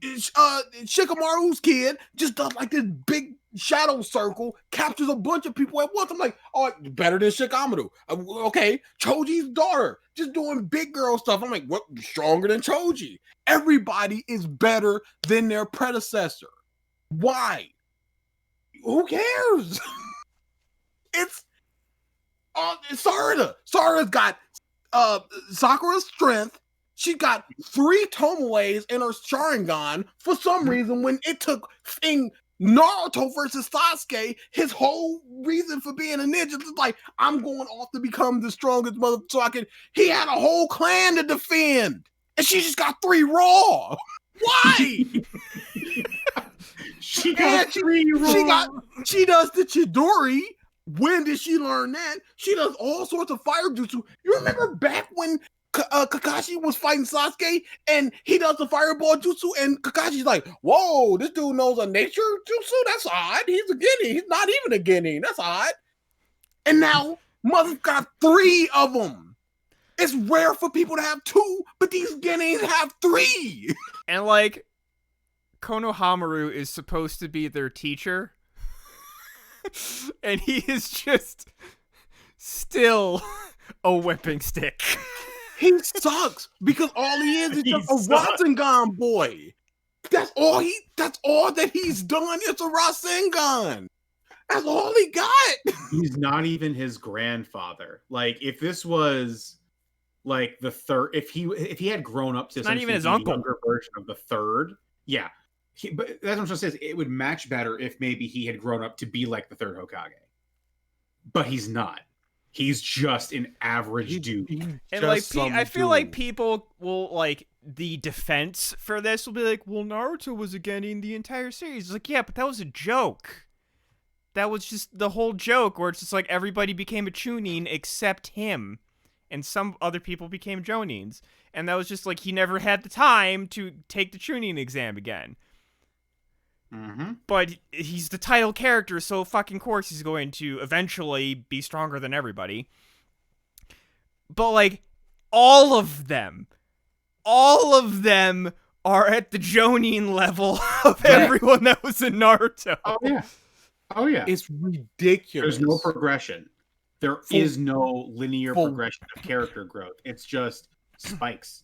Shikamaru's kid just does like this big shadow circle, captures a bunch of people at once. I'm like, oh, better than Shikamaru. Okay, Choji's daughter just doing big girl stuff. I'm like, what? Stronger than Choji. Everybody is better than their predecessor. Why? Who cares? It's Sarada. Sarada's got Sakura's strength. She got 3 Tomoes in her Sharingan for some reason when it took in Naruto versus Sasuke, his whole reason for being a ninja is like, I'm going off to become the strongest mother so I can. He had a whole clan to defend, and she just got 3 raw. Why? She got 3 raw. She does the Chidori, When did she learn that? She does all sorts of fire jutsu. You remember back when Kakashi was fighting Sasuke and he does the fireball jutsu and Kakashi's like, whoa, this dude knows a nature jutsu? That's odd. He's a guinea. He's not even a guinea. That's odd. And now Mother's got 3 of them. It's rare for people to have 2, but these guineas have 3. And like, Konohamaru is supposed to be their teacher. And he is just still a whipping stick. He sucks because all he is just a Rasengan boy. That's all that he's done. It's a Rasengan. That's all he got. He's not even his grandfather. Like, if this was like the third, if he had grown up to not even his the uncle. younger version of the third, yeah. But that's what I'm trying to say. It would match better if maybe he had grown up to be like the third Hokage. But he's not. He's just an average dude. And like, I feel like people will like the defense for this will be like, well, Naruto was a genin the entire series. It's like, yeah, but that was a joke. That was just the whole joke where it's just like everybody became a Chunin except him. And some other people became Jonins. And that was just like he never had the time to take the Chunin exam again. Mm-hmm. But he's the title character, so fucking course he's going to eventually be stronger than everybody. But like, all of them are at the Jonin level of everyone that was in Naruto. Oh yeah. It's ridiculous. There's no progression. There is no linear progression of character growth. It's just spikes,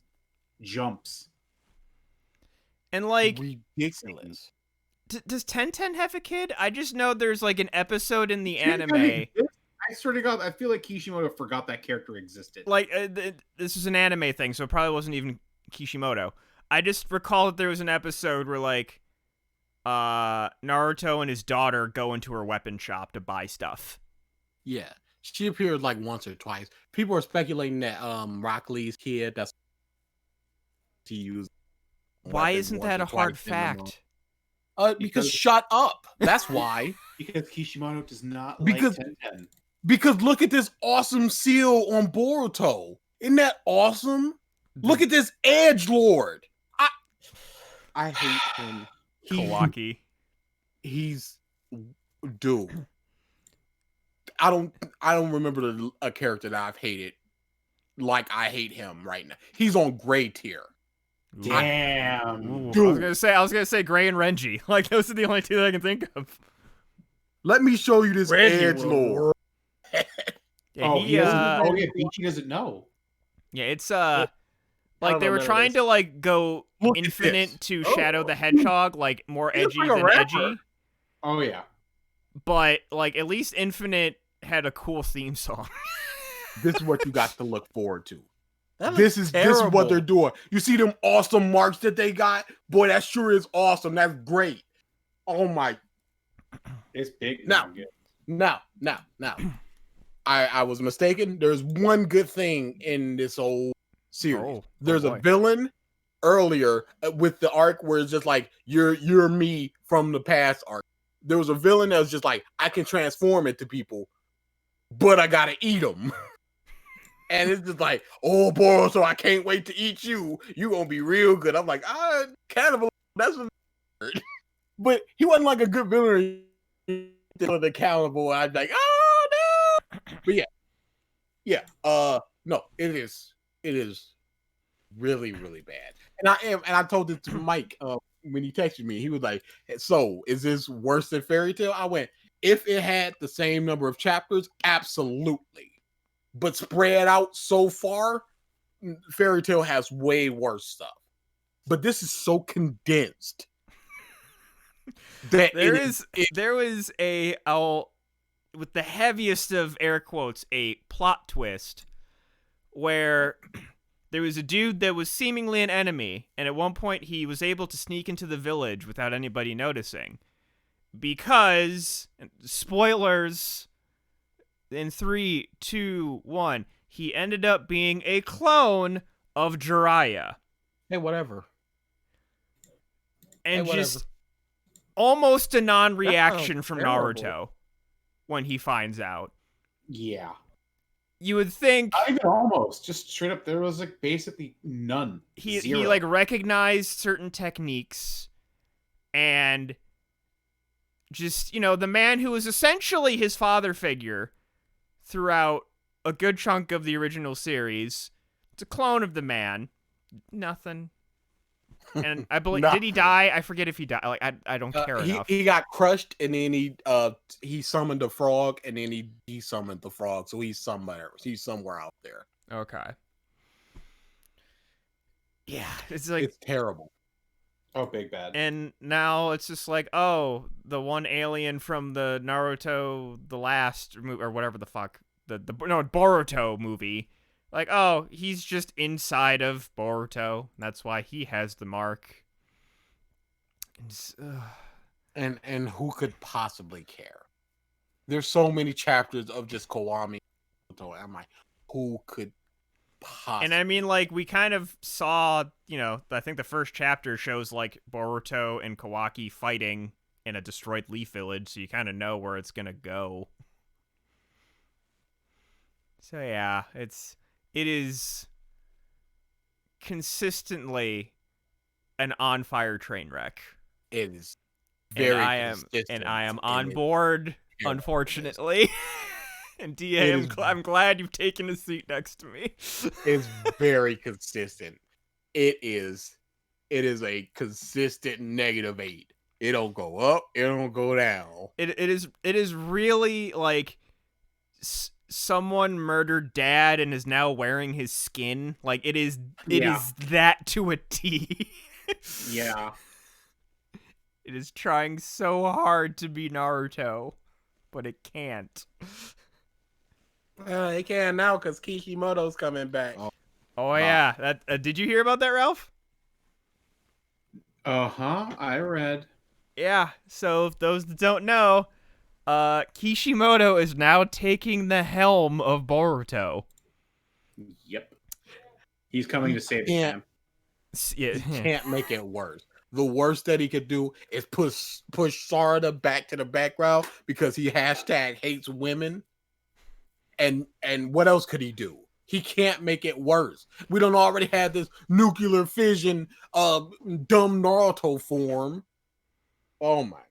jumps. And like, ridiculous. Does Tenten have a kid? I just know there's like an episode in the anime. I swear to God, I feel like Kishimoto forgot that character existed. Like, this was an anime thing, so it probably wasn't even Kishimoto. I just recall that there was an episode where like, Naruto and his daughter go into her weapon shop to buy stuff. Yeah. She appeared like once or twice. People are speculating that Rock Lee's kid, that's to use. Why isn't that a hard fact? Because shut up. That's why. Because Kishimoto does not because, like Tenten. Because look at this awesome seal on Boruto. Isn't that awesome? Look at this edgelord. I hate him. Kawaki. He's dude. I don't remember a character that I've hated like I hate him right now. He's on gray tier. Damn. Dude. I was gonna say Gray and Renji. Like, those are the only 2 that I can think of. Let me show you this edgelord. Yeah, Bleach doesn't know. Yeah, it's like they were trying to like go Infinite to Shadow the Hedgehog, like more edgy than edgy. Oh yeah. But like at least Infinite had a cool theme song. This is what you got to look forward to. This is what they're doing. You see them awesome marks that they got? Boy, that sure is awesome. That's great. Oh my. It's big. Now. I was mistaken. There's one good thing in this whole series. There's a villain earlier with the arc where it's just like you're me from the past arc. There was a villain that was just like, I can transform into people, but I gotta eat them. And it's just like, oh boy, so I can't wait to eat you. You gonna be real good. I'm like, cannibal. That's what. But he wasn't like a good villain. The cannibal. I'm like, oh no. But yeah. No, it is really, really bad. And I told this to Mike when he texted me. He was like, so is this worse than Fairy Tail? I went, if it had the same number of chapters, absolutely. But spread out so far, Fairy Tail has way worse stuff. But this is so condensed that there was with the heaviest of air quotes, a plot twist where there was a dude that was seemingly an enemy, and at one point he was able to sneak into the village without anybody noticing. Because, spoilers, in 3, 2, 1, he ended up being a clone of Jiraiya. Hey, whatever. And just almost a non-reaction from terrible. Naruto. when he finds out. Yeah. You would think Not even almost. Just straight up, there was like basically none. he Zero. like recognized certain techniques and just, the man who was essentially his father figure throughout a good chunk of the original series. It's a clone of the man. Nothing. And I believe did he die? I forget if he died. Like I don't care enough. He got crushed, and then he summoned a frog, and then he summoned the frog. So he's somewhere out there. Okay. Yeah, it's like It's terrible. Oh, big bad. And now it's just like, oh, the one alien from the Naruto the last or whatever the fuck Boruto movie. Like, oh, he's just inside of Boruto. That's why he has the mark. And who could possibly care? There's so many chapters of just Kiwami. I'm like, who could possibly? And I mean, like, we kind of saw, I think the first chapter shows like Boruto and Kawaki fighting in a destroyed leaf village, so you kind of know where it's gonna go. So yeah, it is consistently an on fire train wreck. It is very and I am on board, unfortunately. And DA, I'm glad you've taken a seat next to me. It's very consistent. It is a consistent -8. It don't go up, it don't go down. It is really like someone murdered dad and is now wearing his skin. Like it is that to a T. Yeah. It is trying so hard to be Naruto, but it can't. It can now because Kishimoto's coming back. Oh yeah, that. Did you hear about that, Ralph? I read. Yeah. So if those that don't know, Kishimoto is now taking the helm of Boruto. Yep. He's coming to save the camp. Yeah. He can't make it worse. The worst that he could do is push Sarada back to the background because he #hates women. And what else could he do? He can't make it worse. We don't already have this nuclear fission of dumb Naruto form. Oh my.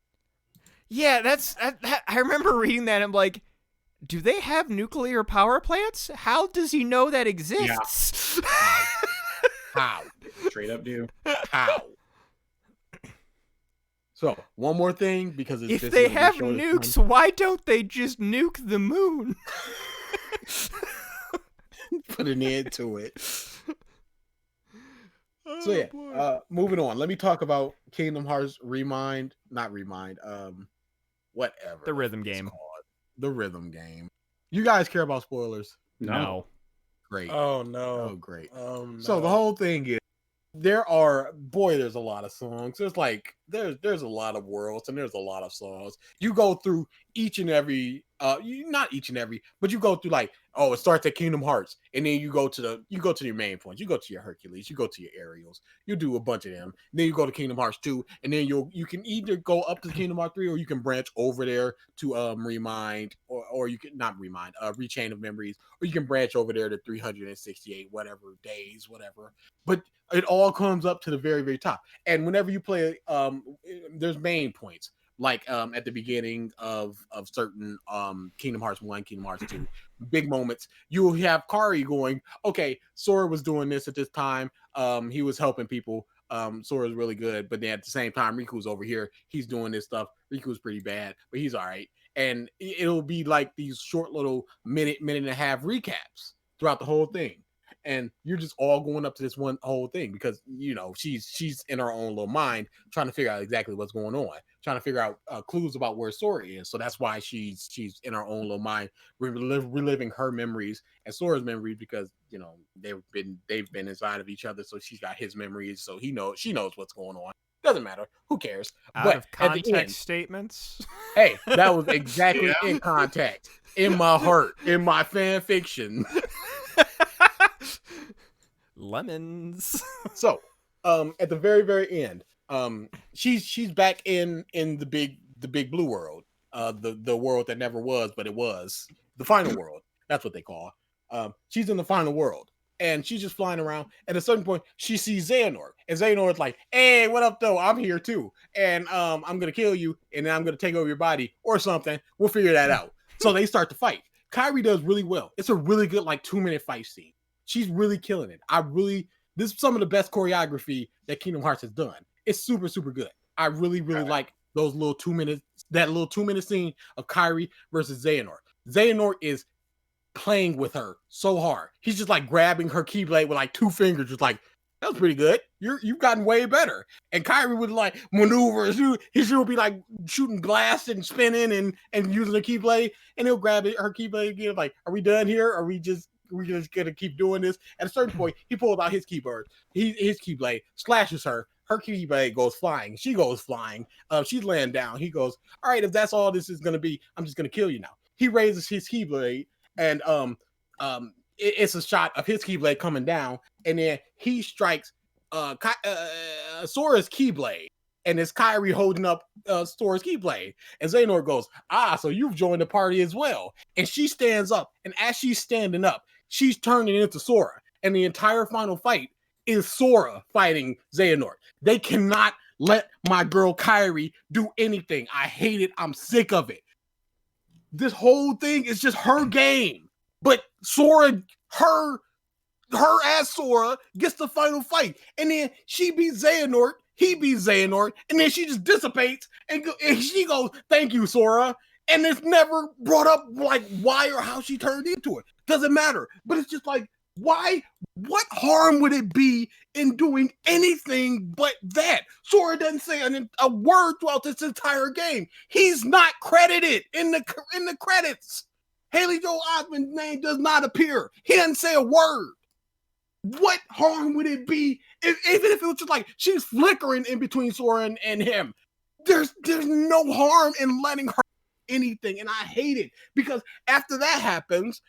Yeah, I remember reading that and I'm like, do they have nuclear power plants? How does he know that exists? Yeah. How? Straight up do. How? So, one more thing, because if they have nukes, why don't they just nuke the moon? Put an end to it. So yeah, moving on. Let me talk about Kingdom Hearts whatever. The rhythm game. The rhythm game. You guys care about spoilers? No. Great. Oh no. Oh great. No. So the whole thing is there's a lot of songs. There's a lot of worlds and there's a lot of songs. You go through each and every not each and every, but you go through it starts at Kingdom Hearts and then you go to your main points. You go to your Hercules, you go to your Aerials, you do a bunch of them. Then you go to Kingdom Hearts 2 and then you can either go up to Kingdom Hearts 3 or you can branch over there to Remind or you can not Remind, Rechain of Memories, or you can branch over there to 368 whatever days, whatever. But it all comes up to the very, very top. And whenever you play, there's main points. Like at the beginning of certain Kingdom Hearts 1, Kingdom Hearts 2, big moments, you'll have Kari going, okay, Sora was doing this at this time. He was helping people. Sora's really good. But then at the same time, Riku's over here. He's doing this stuff. Riku's pretty bad, but he's all right. And it'll be like these short little minute and a half recaps throughout the whole thing. And you're just all going up to this one whole thing because she's in her own little mind trying to figure out exactly what's going on, trying to figure out clues about where Sora is. So that's why she's in her own little mind reliving her memories and Sora's memories because they've been inside of each other. So she's got his memories, so she knows what's going on. Doesn't matter, who cares? Out of context statements. Hey, that was exactly in context, in my heart, in my fan fiction. Lemons. So, at the very, very end, she's back in the big blue world, the world that never was, but it was the final world. That's what they call. She's in the final world, and she's just flying around. At a certain point, she sees Xehanort, and Xehanort's like, "Hey, what up, though? I'm here too, and I'm gonna kill you, and then I'm gonna take over your body or something. We'll figure that out." So they start to fight. Kairi does really well. It's a really good 2-minute fight scene. She's really killing it. This is some of the best choreography that Kingdom Hearts has done. It's super, super good. I really, really like those little 2 minutes, that little 2-minute scene of Kairi versus Xehanort. Xehanort is playing with her so hard. He's just grabbing her Keyblade with 2 fingers, just that was pretty good. You've gotten way better. And Kairi would maneuver. She would be shooting glass and spinning and using the Keyblade, and he'll grab her Keyblade again. Are we done here? Are we just gonna keep doing this? At a certain point, he pulls out his his Keyblade, slashes her. Her Keyblade goes flying. She goes flying. She's laying down. He goes, "All right, if that's all this is gonna be, I'm just gonna kill you now." He raises his Keyblade, and it's a shot of his Keyblade coming down, and then he strikes Sora's Keyblade, and it's Kairi holding up Sora's Keyblade. And Xehanort goes, "So you've joined the party as well." And she stands up, and as she's standing up, she's turning into Sora, and the entire final fight is Sora fighting Xehanort. They cannot let my girl Kairi do anything. I hate it. I'm sick of it. This whole thing is just her game. But Sora, her as Sora gets the final fight. And then she beats Xehanort, he beats Xehanort, and then she just dissipates and she goes, "Thank you, Sora." And it's never brought up why or how she turned into it. Doesn't matter. But it's just why? What harm would it be in doing anything but that? Sora doesn't say a word throughout this entire game. He's not credited in the credits. Haley Joel Osment's name does not appear. He doesn't say a word. What harm would it be even if it was just she's flickering in between Sora and him? There's no harm in letting her anything, and I hate it because after that happens,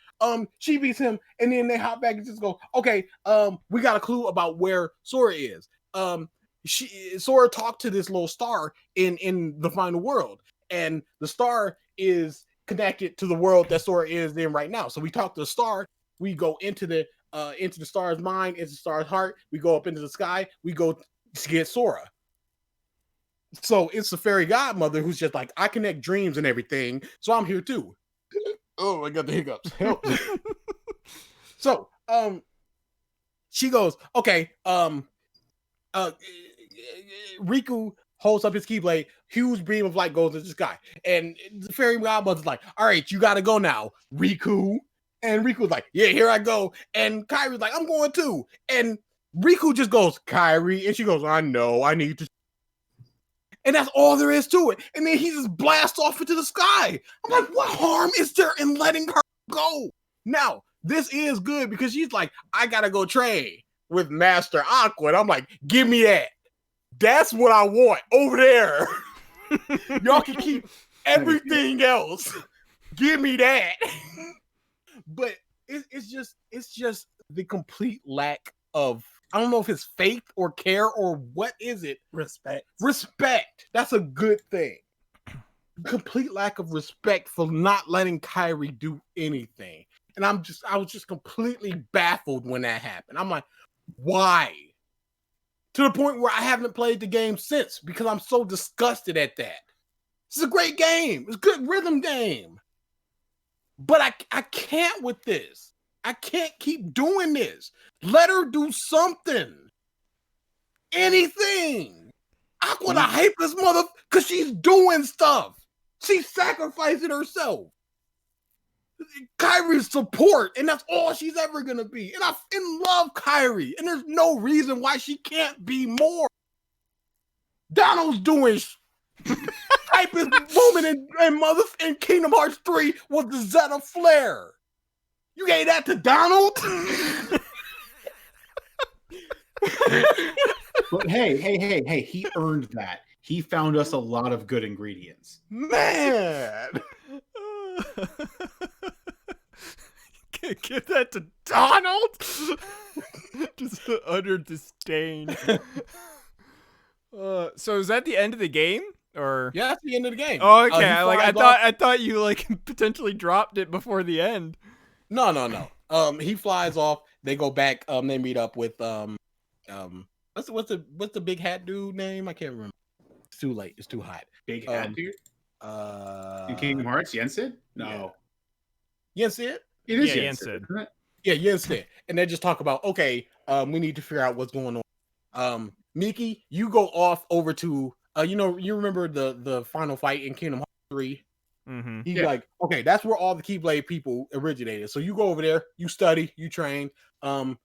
she beats him, and then they hop back and just go, "Okay, we got a clue about where Sora is." Sora talked to this little star in the final world, and the star is connected to the world that Sora is in right now. So we talk to the star, we go into the star's mind, into the star's heart, we go up into the sky, we go to get Sora. So it's the fairy godmother who's just I connect dreams and everything, so I'm here too. Oh, I got the hiccups. Help. So, she goes, "Okay, Riku holds up his Keyblade, huge beam of light goes into the sky, and the fairy godmother's "All right, you gotta go now, Riku." And Riku's "Yeah, here I go." And Kairi's "I'm going too." And Riku just goes, "Kairi," and she goes, "I know, I need to." And that's all there is to it. And then he just blasts off into the sky. I'm what harm is there in letting her go? Now, this is good because she's "I gotta go train with Master Aqua." And I'm give me that. That's what I want over there. Y'all can keep everything else. Give me that. But it's just the complete lack of, I don't know if it's faith or care or what is it? Respect. That's a good thing. Complete lack of respect for not letting Kairi do anything. And I was just completely baffled when that happened. I'm why? To the point where I haven't played the game since because I'm so disgusted at that. It's a great game. It's a good rhythm game. But I can't with this. I can't keep doing this. Let her do something. Anything. Aqua the hypest mother, because she's doing stuff. She's sacrificing herself. Kairi's support, and that's all she's ever going to be. And I love Kairi, and there's no reason why she can't be more. Donald's doing hypest moment in Kingdom Hearts 3 was the Zeta Flare. You gave that to Donald? But hey, he earned that. He found us a lot of good ingredients. Man! Give that to Donald? Just utter disdain. So is that the end of the game? Or Yeah, that's the end of the game. oh, He okay. flies off. I thought you like potentially dropped it before the end. No. He flies off. They go back. They meet up with what's the big hat dude name? I can't remember. It's too late. It's too hot. Big hat dude in Kingdom Hearts. Yensid? No, Yensid. it is Yeah, Yensid. Yensid. Isn't it? Yeah, Yensid. And they just talk about we need to figure out what's going on. Miki, you go off over to you remember the final fight in Kingdom Hearts 3? Mm-hmm. He's Yeah. like, okay, that's where all the Keyblade people originated. So you go over there, you study, you train. Donald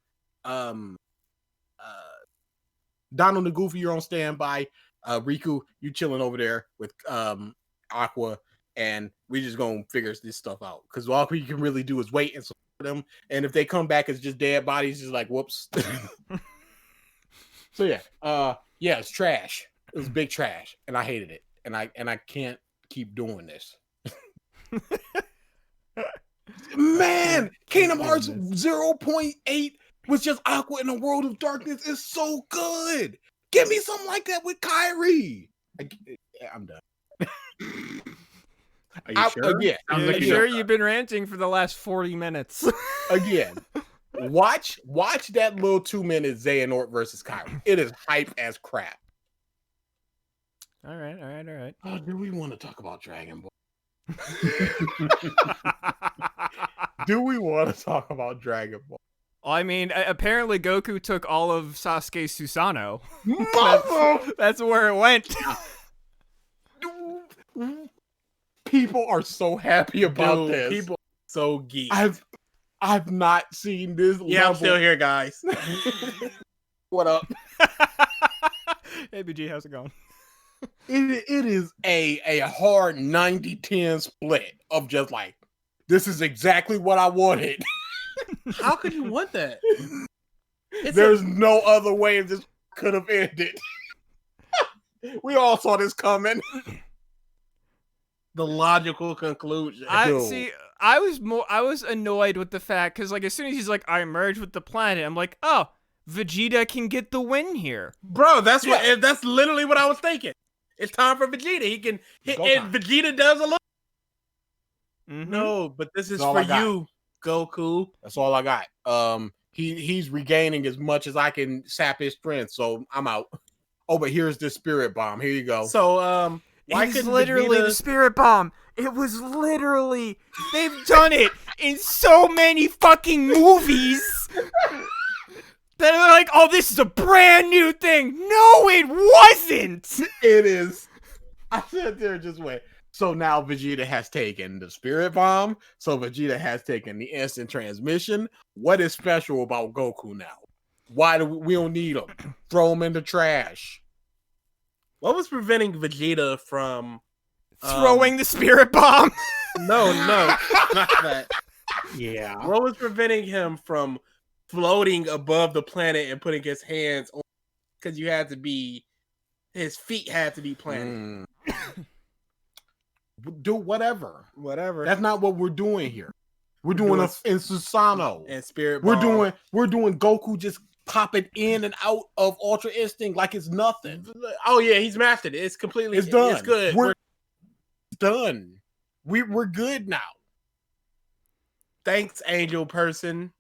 the Goofy, you're on standby. Riku, you chilling over there with Aqua, and we just gonna figure this stuff out. Because all we can really do is wait and support them. And if they come back as just dead bodies, just like whoops. So yeah, it's trash. It was big trash, and I hated it. And I can't keep doing this. Man, Kingdom Hearts 0.8 was just Aqua in a world of darkness. It's so good. Give me something like that with Kyrie. I'm done. Are you sure? Again, Sounds like Sure, you've been ranting for the last 40 minutes. again. Watch that little 2-minute Xehanort versus Kyrie. It is hype as crap. All right. Oh, do we want to talk about Dragon Ball? Do we want to talk about Dragon Ball? I mean, apparently Goku took all of Sasuke's Susanoo. Mother- That's where it went. People are so happy about Dude, this. people are so geek. I've not seen this. Yeah, I'm level. still here, guys. What up? Hey, BG, how's it going? It is a hard 90-10 split of just like, this is exactly what I wanted. How could you want that? There's no other way this could have ended. We all saw this coming. The logical conclusion. I Dude. was annoyed with the fact because like as soon as he's like I merged with the planet, I'm like, oh, Vegeta can get the win here. Bro, that's literally what I was thinking. It's time for Vegeta. He can hit, Go and time. Vegeta does a little. Mhm. No, but this is That's all for I got. you, Goku. That's all I got. He's regaining as much as I can sap his strength, so I'm out. Oh, but here's the spirit bomb. Here you go. So, why It's couldn't literally Vegeta... the spirit bomb. It was literally they've done it in so many fucking movies. That are like, oh, this is a brand new thing. No, it wasn't. It is. I sat there just wait. So now Vegeta has taken the spirit bomb. So Vegeta has taken the instant transmission. What is special about Goku now? Why do we don't need him? Throw him in the trash. What was preventing Vegeta from Throwing the spirit bomb. No, not that. Yeah. What was preventing him from floating above the planet and putting his hands on? Because his feet had to be planted. Do whatever. Whatever. That's not what we're doing here. We're doing a in Susanoo. And Spirit We're Bomb. doing Goku just popping in and out of Ultra Instinct like it's nothing. Oh yeah, he's mastered it. It's completely. It's done. It's good. We're done. We're good now. Thanks, Angel Person.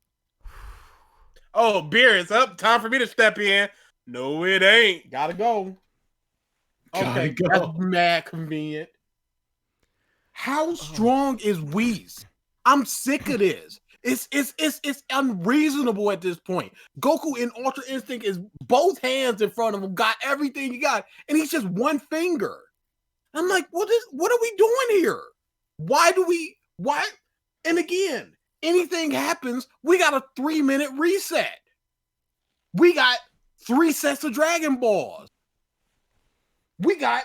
Oh, beer is up. Time for me to step in. No, it ain't. Gotta go. Gotta Okay, go. that's mad convenient. How strong is Whis? I'm sick of this. It's unreasonable at this point. Goku in Ultra Instinct is both hands in front of him, got everything he got, and he's just one finger. I'm like, what are we doing here? Why? And again, anything happens, we got a 3-minute reset. We got 3 sets of Dragon Balls. We got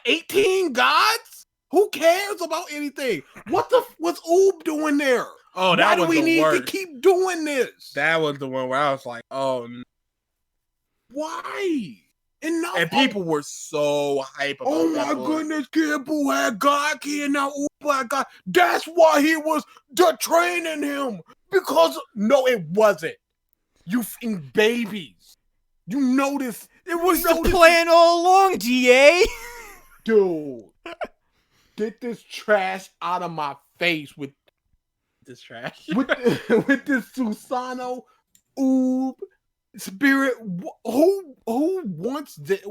18 gods? Who cares about anything? What's Oob doing there? Oh, Why that do was we the need worst. to keep doing this? That was the one where I was like, oh, no. Why? And now, And people were so hype about oh that my book. goodness, Kid Buu had God Kid, now Oob had God. That's why he was training him. Because no, it wasn't. You f***ing babies. You notice It was the plan all along, DA. Dude, get this trash out of my face with This trash. with this Susano Oob spirit. Who wants this?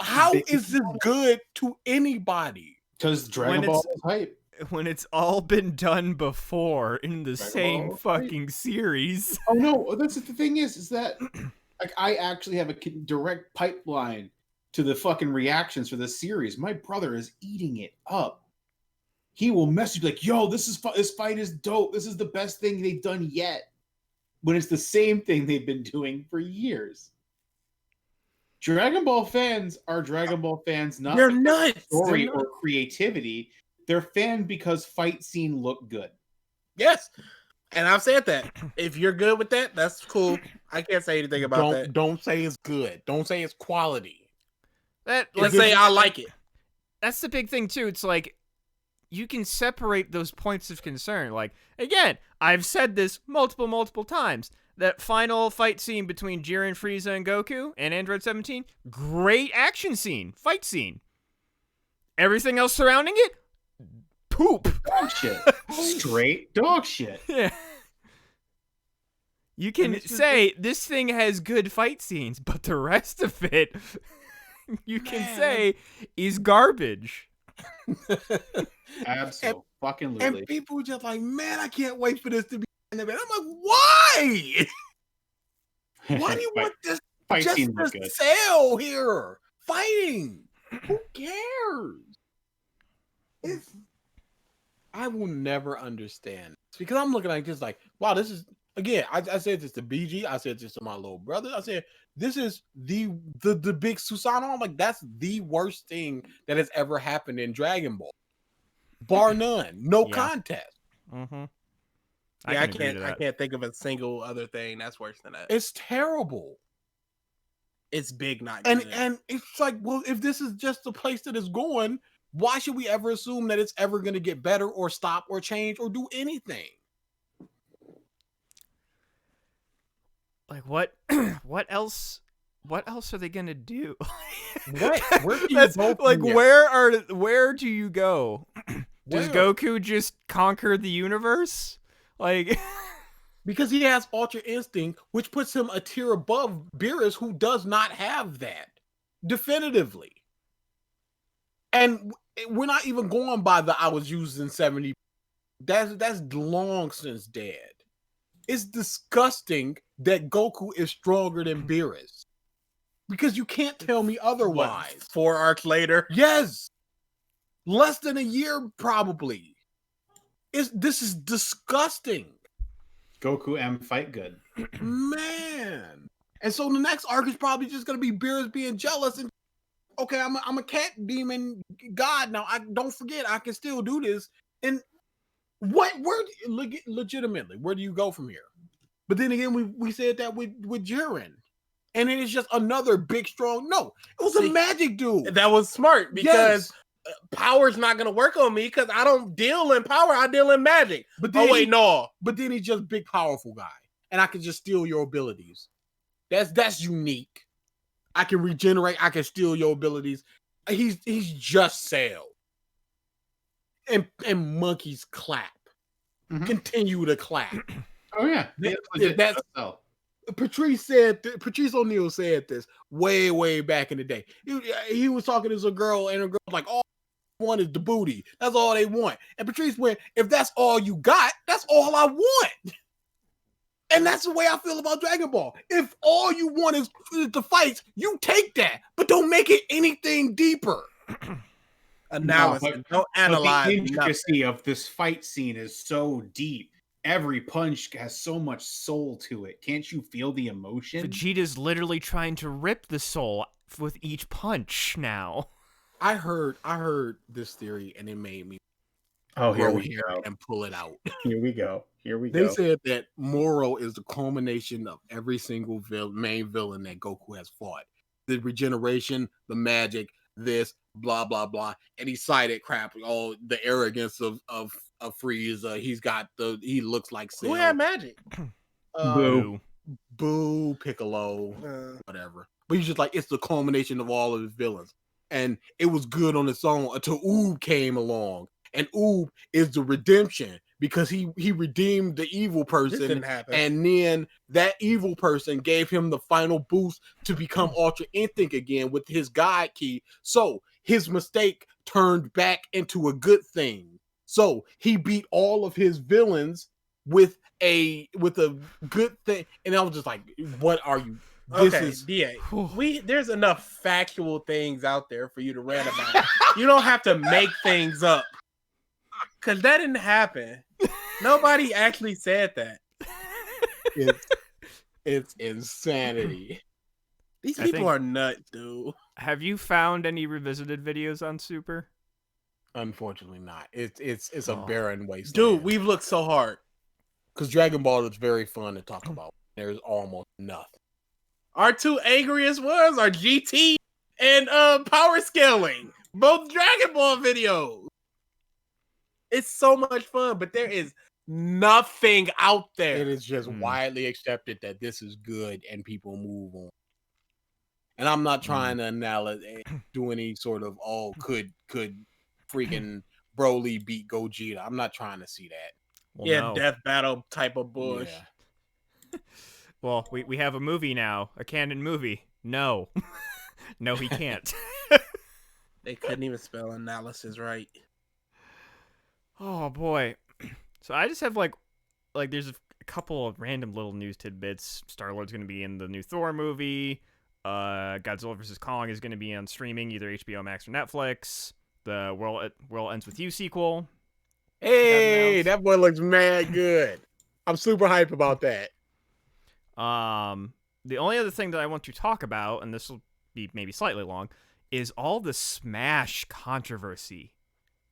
How is this good to anybody? Because Dragon When Ball it's- is hype. When it's all been done before in the Dragon same Ball, fucking series. Oh no, that's the thing is that like I actually have a direct pipeline to the fucking reactions for this series. My brother is eating it up. He will message like, "Yo, this fight is dope. This is the best thing they've done yet." When it's the same thing they've been doing for years. Dragon Ball fans are Dragon Ball fans, not They're because of nuts. story They're or creativity. They're fan because fight scene look good. Yes. And I've said that. If you're good with that, that's cool. I can't say anything about that. Don't say it's good. Don't say it's quality. Let's say I like it. That's the big thing too. It's like you can separate those points of concern. Like, again, I've said this multiple times. That final fight scene between Jiren, Frieza, and Goku and Android 17, great action scene, fight scene. Everything else surrounding it, poop. Dog shit. Straight dog shit. Yeah. You can say this thing has good fight scenes, but the rest of it, you can say is garbage. Absolutely. And people were just like, man, I can't wait for this to be. And I'm like, why? Why do you want this fight just scene look to good? sell here? Fighting. Who cares? I will never understand this because I'm looking like this, like, wow, this is again. I said this to BG. I said this to my little brother. I said this is the big Susanoo. I'm like, that's the worst thing that has ever happened in Dragon Ball, bar none, no Yeah. contest. Mm-hmm. I can't think of a single other thing that's worse than that. It's terrible. It's big, not And good. and it's like, well, if this is just the place that it's going, why should we ever assume that it's ever going to get better or stop or change or do anything? Like what? What else? What else are they gonna do? Where do you That's go from like here? where do you go? Does Where? Goku just conquer the universe? Like Because he has Ultra Instinct, which puts him a tier above Beerus, who does not have that definitively. And we're not even going by the I was using 70. That's long since dead. It's disgusting that Goku is stronger than Beerus. Because you can't tell me otherwise. 4 arcs later. Yes. Less than a year, probably. This is disgusting. Goku M fight good. Man. And so the next arc is probably just gonna be Beerus being jealous and okay, I'm a cat demon god now. I don't forget I can still do this. And legitimately, where do you go from here? But then again, we said that with Jiren. And then it's just another big strong. No, it was a magic dude. That was smart because Yes. power's not going to work on me because I don't deal in power. I deal in magic. But Oh, wait, no. But then he's just big, powerful guy. And I can just steal your abilities. That's unique. I can regenerate. I can steal your abilities. He's just Cell. And monkeys clap. Mhm. Continue to clap. Oh yeah. That's Patrice O'Neal said this way back in the day. He was talking to some girl, and a girl was like, all I want is the booty. That's all they want. And Patrice went, if that's all you got, that's all I want. And that's the way I feel about Dragon Ball. If all you want is the fights, you take that, but don't make it anything deeper. Analysis. Don't analyze. The intricacy of this fight scene is so deep. Every punch has so much soul to it. Can't you feel the emotion? Vegeta's literally trying to rip the soul with each punch now. I heard this theory, and it made me Oh, here grow we hair go. and pull it out. Here we go. Here we They go. said that Moro is the culmination of every single main villain that Goku has fought. The regeneration, the magic, this, blah, blah, blah. And he cited crap, all the arrogance of Frieza. He looks like Cell. Who had magic? Boo. Boo, Piccolo, whatever. But he's just like, it's the culmination of all of his villains. and it was good on its own until Oob came along. And Oob is the redemption because he redeemed the evil This person, didn't happen. and then that evil person gave him the final boost to become Ultra Instinct again with his God Key. So his mistake turned back into a good thing. So he beat all of his villains with a good thing, and I was just like, "What are you?" This Okay, is DA. There's enough factual things out there for you to rant about. You don't have to make things up. Cause that didn't happen. Nobody actually said that. it's insanity. These I people think- are nuts, dude. Have you found any revisited videos on Super? Unfortunately, not. It's a Oh. barren wasteland. Dude, we've looked so hard. because Dragon Ball is very fun to talk about. There's almost nothing. Our two angriest ones are GT and power scaling. Both Dragon Ball videos. It's so much fun, but there is nothing out there. It is just Hmm. widely accepted that this is good and people move on. And I'm not trying to do any sort of could freaking Broly beat Gogeta. I'm not trying to see that. Well, yeah, no. death battle type of bush. Yeah. Well, we have a movie now, a canon movie. No. No, he can't. They couldn't even spell analysis right. Oh boy. So I just have like there's a couple of random little news tidbits. Star-Lord's going to be in the new Thor movie. Godzilla vs. Kong is going to be on streaming, either HBO Max or Netflix. The World Ends With You sequel. Hey, announced. that boy looks mad good. I'm super hype about that. The only other thing that I want to talk about, and this will be maybe slightly long, is all the Smash controversy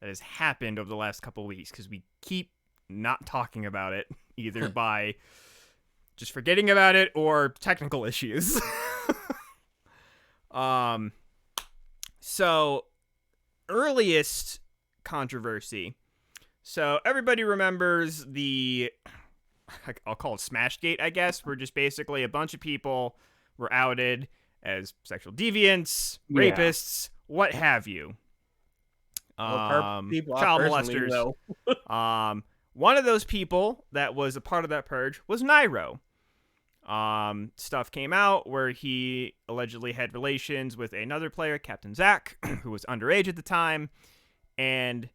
that has happened over the last couple of weeks, because we keep not talking about it, either by just forgetting about it or technical issues. So earliest controversy. So everybody remembers I'll call it Smashgate, I guess, where just basically a bunch of people were outed as sexual deviants, Yeah. rapists, what have you. People I Child personally molesters. know. One of those people that was a part of that purge was Nairo. Stuff came out where he allegedly had relations with another player, Captain Zack, who was underage at the time, and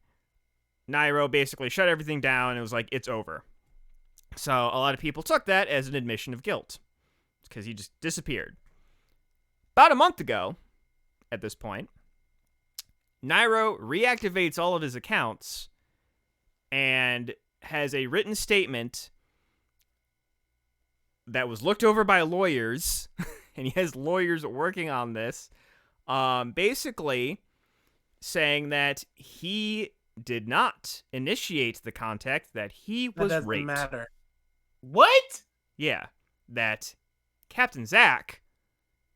Nairo basically shut everything down and was like, it's over. So a lot of people took that as an admission of guilt because he just disappeared. About a month ago, at this point, Nairo reactivates all of his accounts and has a written statement that was looked over by lawyers, and he has lawyers working on this, basically saying that he did not initiate the contact, that he That was doesn't raped. matter. What? Yeah, that Captain Zack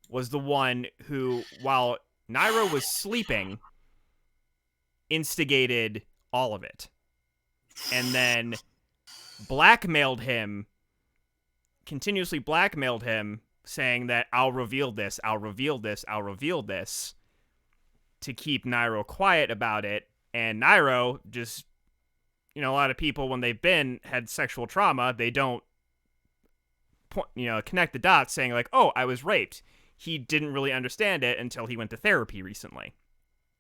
was the one who, while Nairo was sleeping, instigated all of it. And then continuously blackmailed him, saying that I'll reveal this, to keep Nairo quiet about it. And Nairo just, a lot of people, when they've had sexual trauma, they don't, connect the dots saying like, oh, I was raped. He didn't really understand it until he went to therapy recently.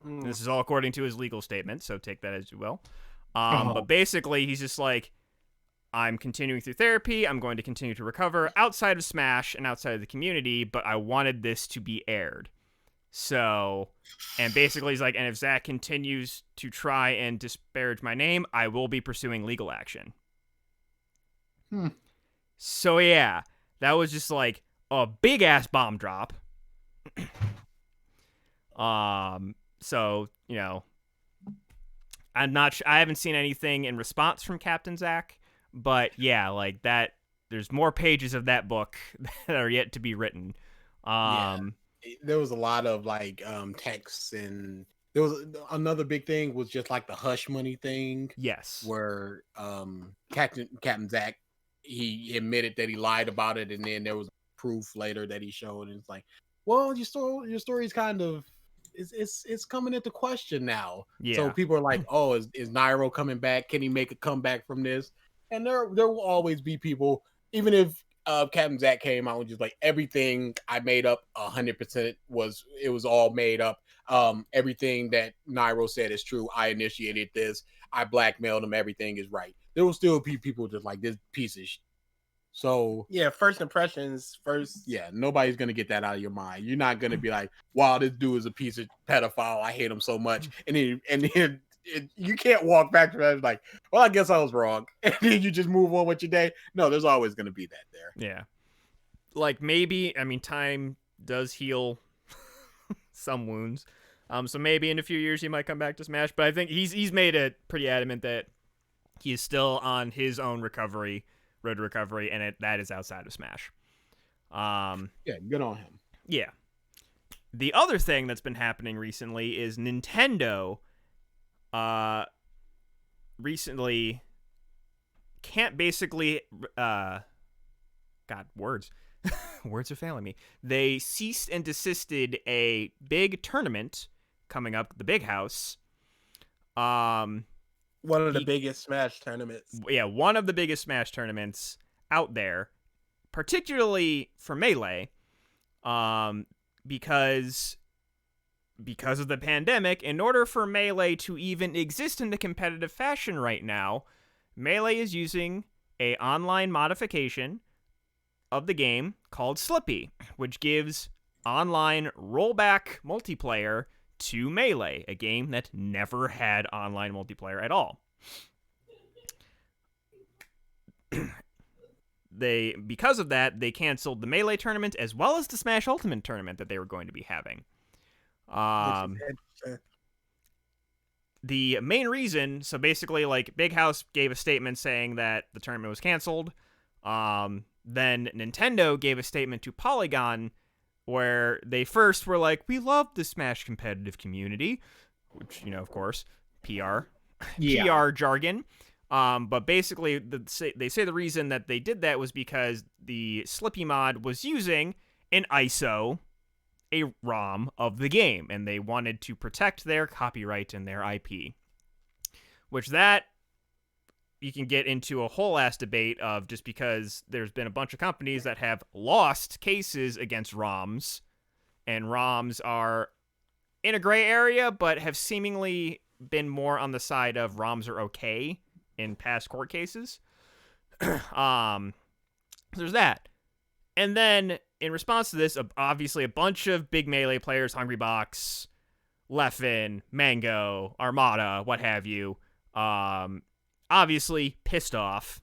This is all according to his legal statement, so take that as you will. But basically, he's just like, I'm continuing through therapy. I'm going to continue to recover outside of Smash and outside of the community, but I wanted this to be aired. So, and basically he's like, and if Zack continues to try and disparage my name, I will be pursuing legal action. So yeah, that was just like a big ass bomb drop. So, I haven't seen anything in response from Captain Zack, but yeah, like that, there's more pages of that book that are yet to be written. There was a lot of texts, and there was another big thing was just like the hush money thing. Yes. Where Captain Zack, he admitted that he lied about it, and then there was proof later that he showed, and it's like, well, your story's kind of it's coming into question now. Yeah. So people are like, oh, is Nairo coming back? Can he make a comeback from this? And there will always be people, even if Captain Zack came out and just like everything I made up 100% was all made up. Everything that Nairo said is true. I initiated this. I blackmailed him. Everything is right. There will still be people just like this piece of shit. So Yeah, first impressions first. yeah, nobody's gonna get that out of your mind. You're not gonna be like, "Wow, this dude is a piece of pedophile. I hate him so much." And then you can't walk back to that like, "Well, I guess I was wrong," and then you just move on with your day. No, there's always gonna be that there. Yeah. Like maybe, I mean, time does heal some wounds. So maybe in a few years he might come back to Smash, but I think he's made it pretty adamant that he is still on his own road to recovery, and that is outside of Smash. Yeah, good on him. Yeah. The other thing that's been happening recently is Nintendo recently can't basically words are failing me. They ceased and desisted a big tournament coming up, the Big House. One of the biggest Smash tournaments. Yeah, one of the biggest Smash tournaments out there, particularly for Melee, because of the pandemic. In order for Melee to even exist in a competitive fashion right now, Melee is using a online modification of the game called Slippy, which gives online rollback multiplayer to Melee, a game that never had online multiplayer at all. Because of that, they canceled the Melee tournament as well as the Smash Ultimate tournament that they were going to be having. The main reason, so basically, like, Big House gave a statement saying that the tournament was canceled. Then Nintendo gave a statement to Polygon where they first were like, we love the Smash competitive community, which, of course, PR jargon. But basically, they say the reason that they did that was because the Slippy mod was using an ISO, a ROM of the game, and they wanted to protect their copyright and their IP. Which that you can get into a whole ass debate of, just because there's been a bunch of companies that have lost cases against ROMs, and ROMs are in a gray area, but have seemingly been more on the side of ROMs are okay in past court cases. There's that. And then, in response to this, obviously a bunch of big Melee players, Hungrybox, Leffen, Mango, Armada, what have you, obviously pissed off.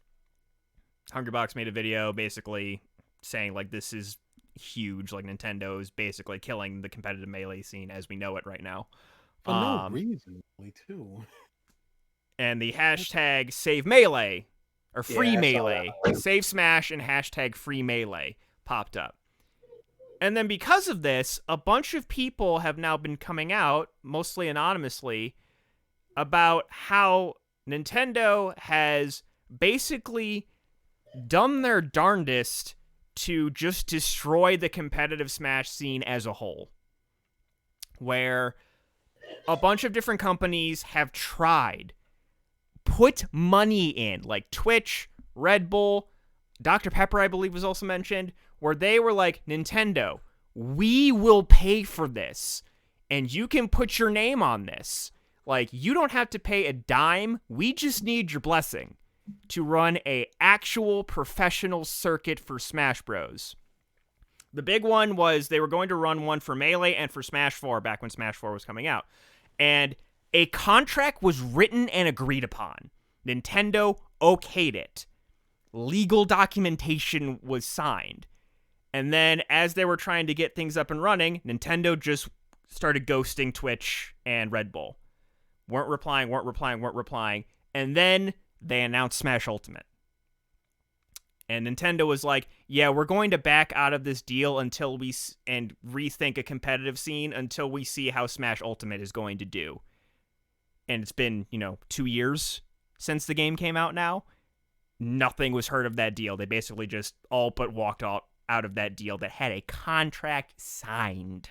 Hungrybox made a video basically saying, like, this is huge, like, Nintendo is basically killing the competitive Melee scene as we know it right now. For no reason, really, too. And the hashtag Save Melee, or Free Melee, Save Smash and hashtag Free Melee popped up. And then because of this, a bunch of people have now been coming out, mostly anonymously, about how Nintendo has basically done their darndest to just destroy the competitive Smash scene as a whole. Where a bunch of different companies have tried, put money in, like Twitch, Red Bull, Dr. Pepper, I believe, was also mentioned, where they were like, Nintendo, we will pay for this, and you can put your name on this. Like, you don't have to pay a dime. We just need your blessing to run a actual professional circuit for Smash Bros. The big one was they were going to run one for Melee and for Smash 4 back when Smash 4 was coming out. And a contract was written and agreed upon. Nintendo okayed it. Legal documentation was signed. And then as they were trying to get things up and running, Nintendo just started ghosting Twitch and Red Bull. Weren't replying. And then they announced Smash Ultimate. And Nintendo was like, yeah, we're going to back out of this deal until and rethink a competitive scene until we see how Smash Ultimate is going to do. And it's been, 2 years since the game came out now. Nothing was heard of that deal. They basically just all but walked out of that deal that had a contract signed.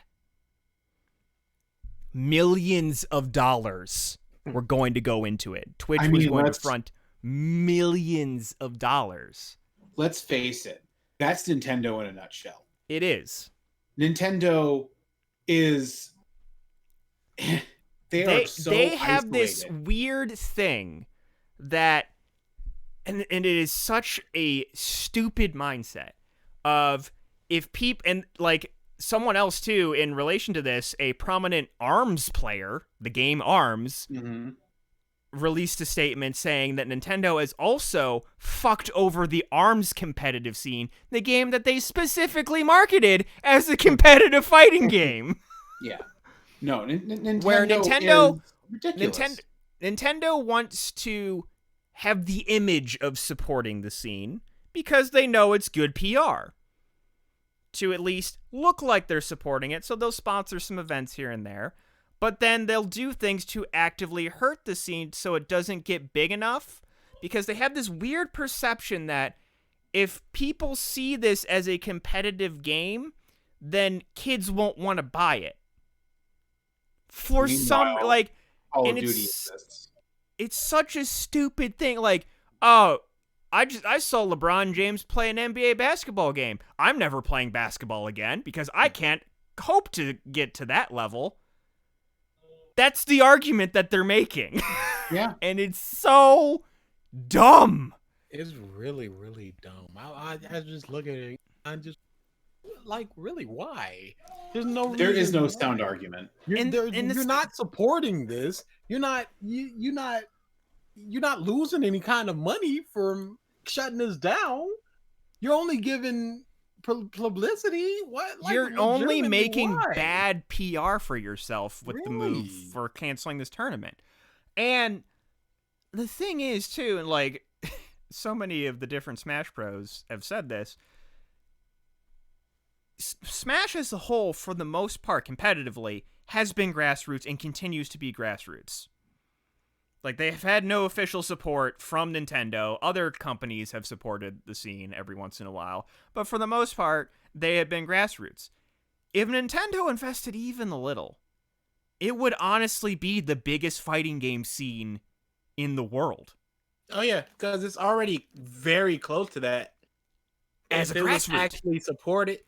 millions of dollars were going to go into it. Twitch I was mean, going to front millions of dollars. Let's face it. That's Nintendo in a nutshell. It is. Nintendo is they have this isolated. weird thing that and it is such a stupid mindset of if people and like someone else too in relation to this, a prominent ARMS player, the game ARMS, released a statement saying that Nintendo has also fucked over the ARMS competitive scene, the game that they specifically marketed as a competitive fighting game. Yeah. No, Nintendo Where Nintendo is ridiculous. Nintendo wants to have the image of supporting the scene because they know it's good PR to at least look like they're supporting it, so they'll sponsor some events here and there, but then they'll do things to actively hurt the scene so it doesn't get big enough, because they have this weird perception that if people see this as a competitive game, then kids won't want to buy it. For some, like, Call and of Duty it's exists. it's such a stupid thing. Like, oh, I saw LeBron James play an NBA basketball game. I'm never playing basketball again because I can't hope to get to that level. That's the argument that they're making. Yeah. And it's so dumb. It's really, really dumb. I just look at it. I'm just like, really, why? There's no. There is reason no why. sound argument. You're not supporting this. You're not losing any kind of money from shutting this down. You're only giving publicity. What? Like, You're only legitimately, making why? bad PR for yourself with the move Really? for canceling this tournament. And the thing is, too, and like so many of the different Smash Bros have said this, Smash as a whole, for the most part, competitively, has been grassroots and continues to be grassroots. Like, they have had no official support from Nintendo. Other companies have supported the scene every once in a while. But for the most part, they have been grassroots. If Nintendo invested even a little, it would honestly be the biggest fighting game scene in the world. Oh yeah, because it's already very close to that. As If a it was grassroots. actually supported,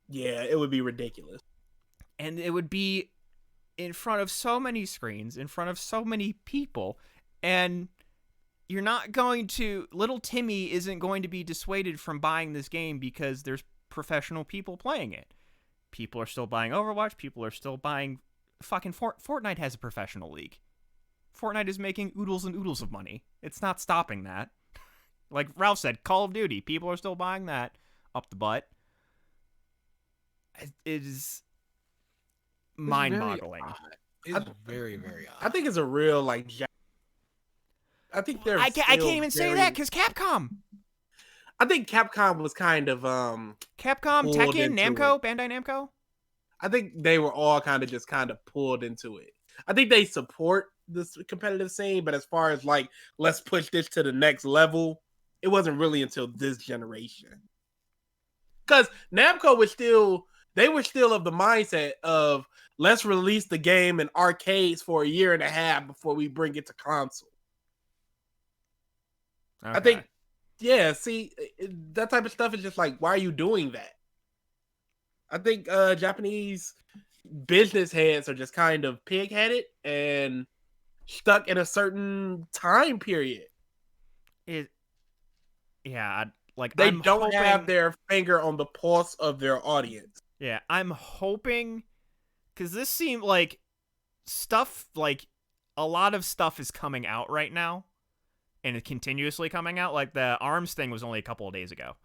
yeah, it would be ridiculous. And it would be in front of so many screens, in front of so many people, and you're not going to... Little Timmy isn't going to be dissuaded from buying this game because there's professional people playing it. People are still buying Overwatch, people are still buying... Fucking Fortnite has a professional league. Fortnite is making oodles and oodles of money. It's not stopping that. Like Ralph said, Call of Duty, people are still buying that up the butt. It is mind-boggling. It's very, very odd. I think it's a real like. I think they're. I can't even say that because Capcom, I think Capcom was kind of Capcom, pulled Tekken, into Namco, Bandai Namco. I think they were all kind of pulled into it. I think they support this competitive scene, but as far as like, let's push this to the next level, it wasn't really until this generation. Because Namco was still, they were still of the mindset of let's release the game in arcades for a year and a half before we bring it to console. Okay. I think, yeah, see, that type of stuff is just like, why are you doing that? I think Japanese business heads are just kind of pig-headed and stuck in a certain time period. They I'm don't have their finger on the pulse of their audience. Yeah, I'm hoping, because this seemed like stuff, like a lot of stuff is coming out right now, and it's continuously coming out. Like the ARMS thing was only a couple of days ago.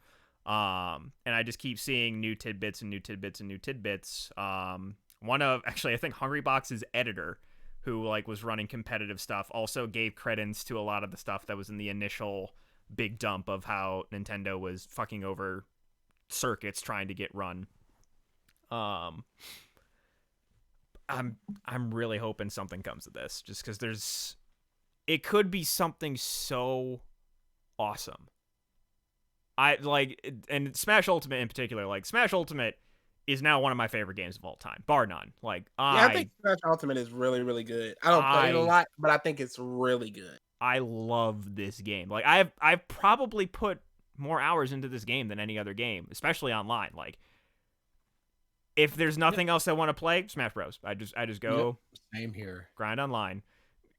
And I just keep seeing new tidbits and new tidbits and new tidbits. One of, actually, I think Hungrybox's editor, who like was running competitive stuff, also gave credence to a lot of the stuff that was in the initial big dump of how Nintendo was fucking over circuits trying to get run. I'm really hoping something comes of this, just because it could be something so awesome. I like, and Smash Ultimate in particular, like Smash Ultimate is now one of my favorite games of all time, bar none. Like Yeah, I think Smash Ultimate is really, really good. I don't play it a lot, but I think it's really good. I love this game. Like I've probably put more hours into this game than any other game, especially online. Like if there's nothing else I want to play, Smash Bros. I just go Same here. grind online,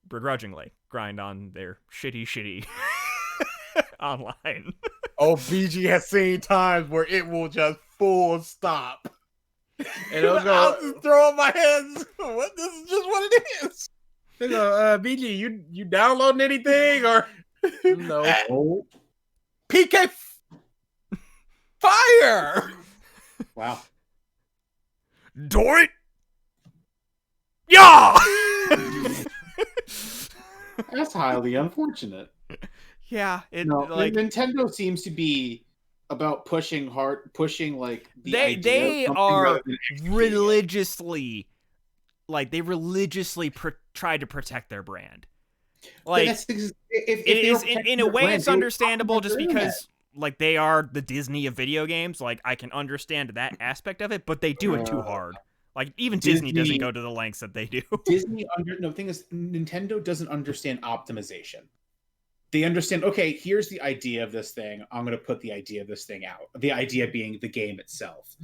begrudgingly grind on their shitty online. Oh, BG has seen times where it will just full stop. And I'll just throw up my hands. What? This is just what it is. They go, BG, you downloading anything or no? Oh, PK Fire. wow. Dorit! Yeah! That's highly unfortunate. Yeah, Nintendo seems to be about pushing like the idea they of something are rather than executing it. religiously try to protect their brand. Like If it they were is protecting in a their way brand, it's they would understandable optimize just their because like they are the Disney of video games. Like I can understand that aspect of it, but they do it too hard. Like even Disney doesn't go to the lengths that they do. The thing is, Nintendo doesn't understand optimization. They understand, okay, here's the idea of this thing. I'm going to put the idea of this thing out. The idea being the game itself.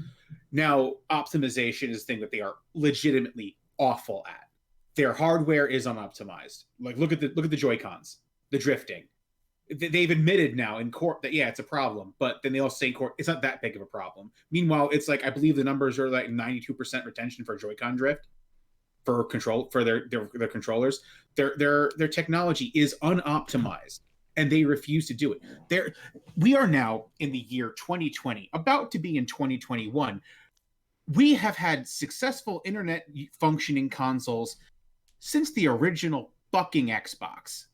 Now, optimization is the thing that they are legitimately awful at. Their hardware is unoptimized. Like look at the Joy-Cons, the drifting. They've admitted now in court that yeah, it's a problem, but then they also say in court it's not that big of a problem. Meanwhile, it's like I believe the numbers are like 92% retention for Joy-Con drift for their controllers. Their technology is unoptimized, and they refuse to do it. We are now in the year 2020, about to be in 2021. We have had successful internet functioning consoles since the original fucking Xbox,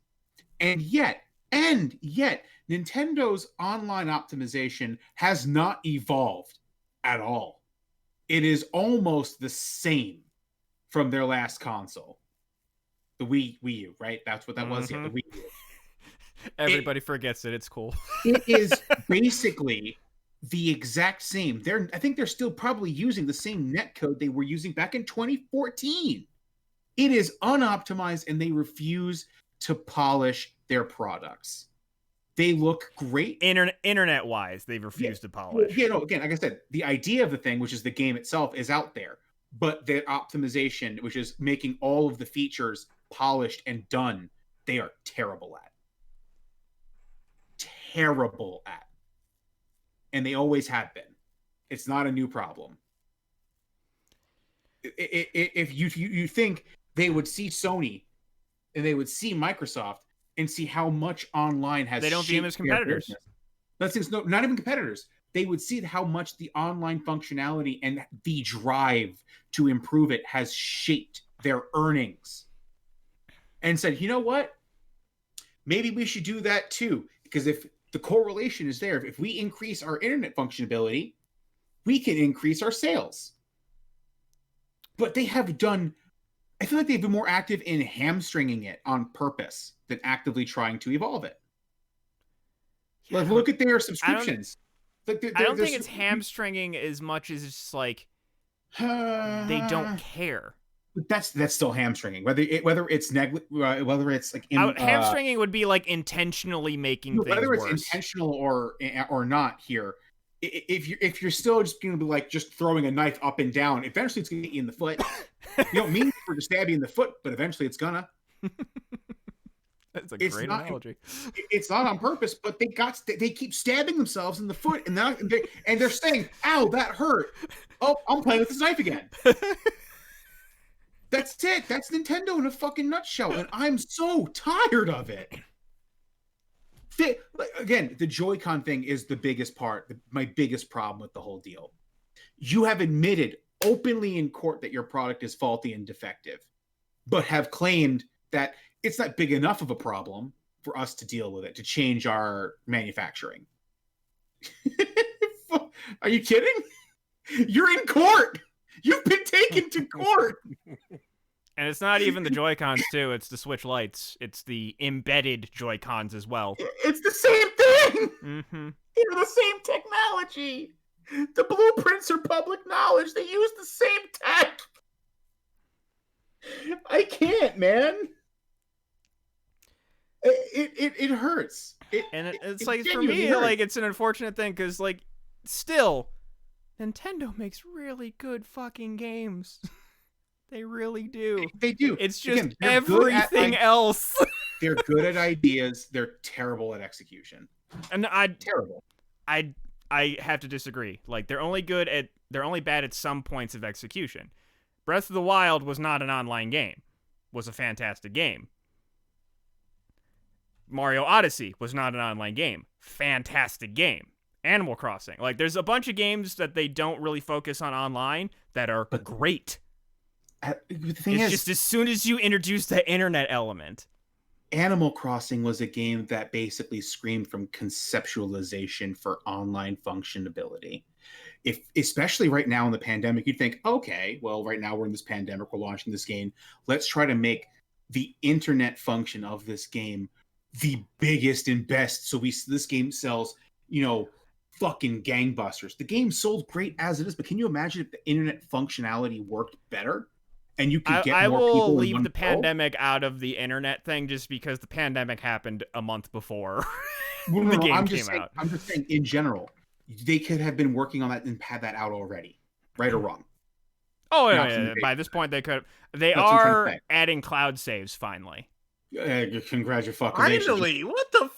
and yet Nintendo's online optimization has not evolved at all. It is almost the same from their last console, the Wii U, right? That's what that was. Yeah, the Wii U. Everybody forgets it. It's cool. It is basically the exact same. I think they're still probably using the same netcode they were using back in 2014. It is unoptimized, and they refuse to polish their products. They look great. Internet-wise, they've refused to polish. Yeah, no, again, like I said, the idea of the thing, which is the game itself, is out there. But their optimization, which is making all of the features polished and done, they are terrible at. Terrible at. And they always have been. It's not a new problem. If you think they would see Sony and they would see Microsoft and see how much online has, they don't view them as competitors. That's no, not even competitors. They would see how much the online functionality and the drive to improve it has shaped their earnings, and said, you know what? Maybe we should do that too. Because if the correlation is there, if we increase our internet functionality, we can increase our sales. But they have done, I feel like they've been more active in hamstringing it on purpose than actively trying to evolve it. Yeah, like, look at their subscriptions. I don't think it's hamstringing as much as it's just like they don't care. That's still hamstringing. Whether it's like hamstringing would be like intentionally making things whether it's worse. Intentional or not here. If you're still just going to be like just throwing a knife up and down, eventually it's going to get you in the foot. You don't mean for it to stab you in the foot, but eventually it's gonna. That's a great analogy. It's not on purpose, but they keep stabbing themselves in the foot, and they're saying, "Ow, that hurt." Oh, I'm playing with this knife again. That's it. That's Nintendo in a fucking nutshell, and I'm so tired of it. Again, the Joy-Con thing is the biggest part, my biggest problem with the whole deal. You have admitted openly in court that your product is faulty and defective, but have claimed that it's not big enough of a problem for us to deal with it, to change our manufacturing. Are you kidding? You're in court. You've been taken to court. And it's not even the Joy-Cons, too. It's the Switch Lites. It's the embedded Joy-Cons as well. It's the same thing. Mm-hmm. They're the same technology. The blueprints are public knowledge. They use the same tech. I can't, man. It hurts. It's it like, for genuinely me, hurts. like, it's an unfortunate thing because, like, still, Nintendo makes really good fucking games. They really do. They do. It's just Again, they're good at everything else. They're good at ideas. They're terrible at execution. And Terrible. I have to disagree. Like, they're only bad at some points of execution. Breath of the Wild was not an online game. Was a fantastic game. Mario Odyssey was not an online game. Fantastic game. Animal Crossing. Like, there's a bunch of games that they don't really focus on online that are great. The thing It's is, just as soon as you introduce the internet element. Animal Crossing was a game that basically screamed from conceptualization for online functionability. Especially right now in the pandemic, you'd think, okay, well, right now we're in this pandemic, we're launching this game. Let's try to make the internet function of this game the biggest and best. So this game sells, fucking gangbusters. The game sold great as it is, but can you imagine if the internet functionality worked better? And you could get I more people will in leave one the go? pandemic out of the internet thing just because the pandemic happened a month before No, the game I'm came just saying, out. I'm just saying, in general, they could have been working on that and had that out already, right or wrong. Oh, Not yeah. from the By this point, they could. They That's what I'm trying to are say. adding cloud saves finally. Congratulations! Finally, what the?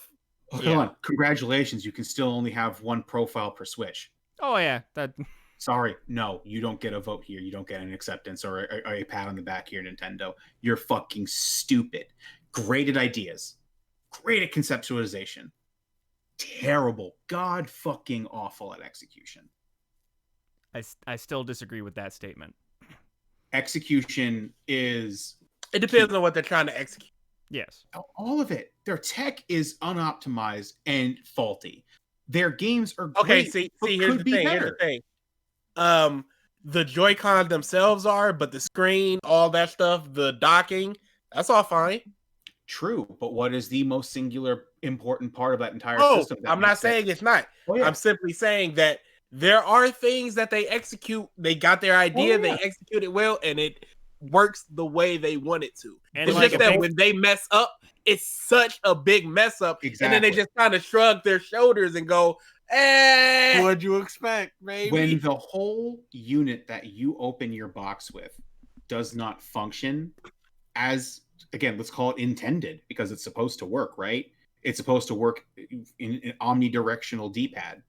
Hold on, congratulations! You can still only have one profile per Switch. Oh yeah, that. Sorry, no, you don't get a vote here. You don't get an acceptance or a pat on the back here, Nintendo. You're fucking stupid. Great at ideas, great at conceptualization, terrible, god fucking awful at execution. I still disagree with that statement. Execution is It depends on what they're trying to execute. Yes. all of it. Their tech is unoptimized and faulty. Their games are Okay, great, see, but here's could the be thing. Here's better. the thing. The Joy-Cons themselves are, but the screen, all that stuff, the docking, that's all fine. True, but what is the most singular important part of that entire Oh, system? that I'm not makes it- saying it's not. Oh, yeah. I'm simply saying that there are things that they execute. They got their idea, Oh, yeah. they execute it well, and it works the way they want it to. And It's like, just that when they mess up, it's such a big mess up, and then they Exactly. just kind of shrug their shoulders and go, "Eh, what'd you expect, baby?" When the whole unit that you open your box with does not function as, again, let's call it intended, because it's supposed to work, right? It's supposed to work in an omnidirectional D-pad.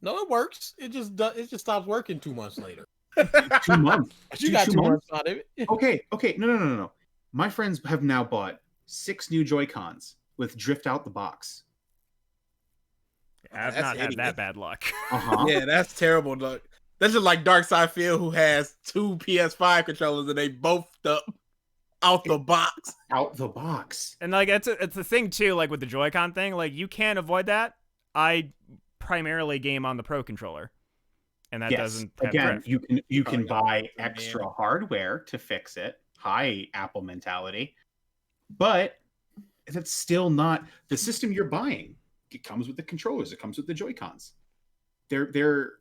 No, it works. It just stops working 2 months later. 2 months. You got 2 months? months out of it. Okay. No. My friends have now bought 6 new Joy-Cons with drift out the box. I've That's not had hideous. that bad luck. Uh-huh. Yeah, that's terrible. Look, that's just like Dark Side Phil, who has 2 PS5 controllers and they both up out the box. Out the box. And like it's the thing too, like with the Joy-Con thing, like you can't avoid that. I primarily game on the Pro controller, and that doesn't have again, drift. you can Oh, yeah. buy extra hardware to fix it. Hi, Apple mentality. But that's still not the system you're buying. It comes with the controllers. It comes with the Joy-Cons. They're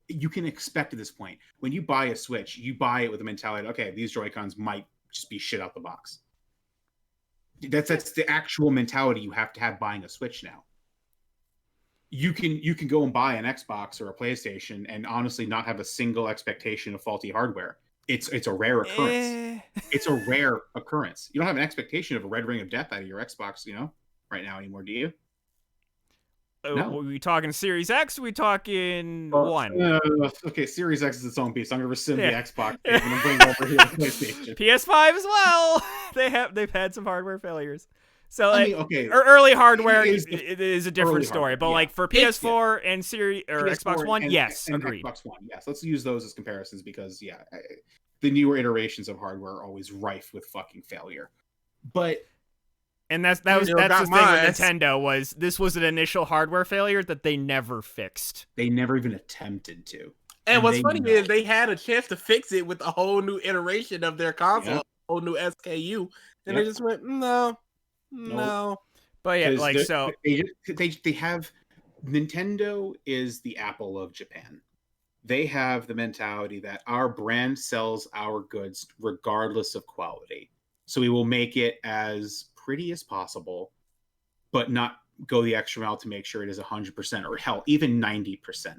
you can expect at this point, when you buy a Switch, you buy it with the mentality, okay, these Joy-Cons might just be shit out the box. That's the actual mentality you have to have buying a Switch now. You can go and buy an Xbox or a PlayStation and honestly not have a single expectation of faulty hardware. It's a rare occurrence. It's a rare occurrence. You don't have an expectation of a red ring of death out of your Xbox, right now anymore, do you? No. Are we talking Series X? Or are we talking Well, one? Okay, Series X is its own piece. I'm gonna rescind Yeah. the Xbox and I'm bring over here the PlayStation. PS5 as well. They've had some hardware failures. So I like, mean, okay, early hardware It is it is a different early story. hardware, But yeah. like for It's- PS4 and Series or PS4 Xbox One, and- yes, and agreed. Xbox One, yes. Let's use those as comparisons because the newer iterations of hardware are always rife with fucking failure. But And that's the Zero thing got with mine. Nintendo this was an initial hardware failure that they never fixed. they never even attempted to. And what's they funny know. is they had a chance to fix it with a whole new iteration of their console, Yeah. a whole new SKU. And Yep. they just went, no. But yeah, 'Cause like so they have Nintendo is the Apple of Japan. They have the mentality that our brand sells our goods regardless of quality. So we will make it as pretty as possible, but not go the extra mile to make sure it is 100% or hell, even 90%.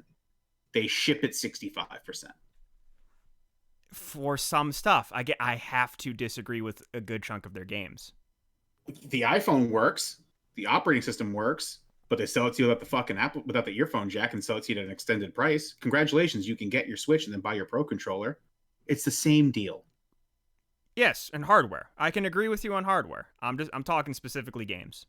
They ship it 65%. For some stuff, I have to disagree with a good chunk of their games. The iPhone works, the operating system works, but they sell it to you without the fucking Apple, without the earphone jack, and sell it to you at an extended price. Congratulations, you can get your Switch and then buy your Pro controller. It's the same deal. Yes, and hardware. I can agree with you on hardware. I'm talking specifically games.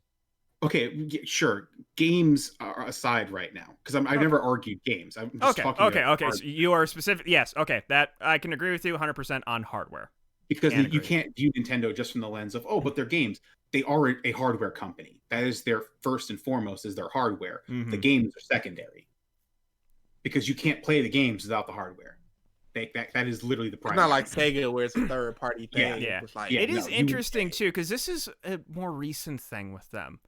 Okay, sure. Games are aside right now because I've never argued games. I'm just talking about So you are specific. Yes, okay. That I can agree with you 100% on hardware. Because you can't view Nintendo just from the lens of, oh, but they're games. They are a hardware company. That is their first and foremost is their hardware. Mm-hmm. The games are secondary. Because you can't play the games without the hardware. That is literally the primary. It's not like Sega where it's a third party thing. Yeah. It's like, it is interesting too, because this is a more recent thing with them.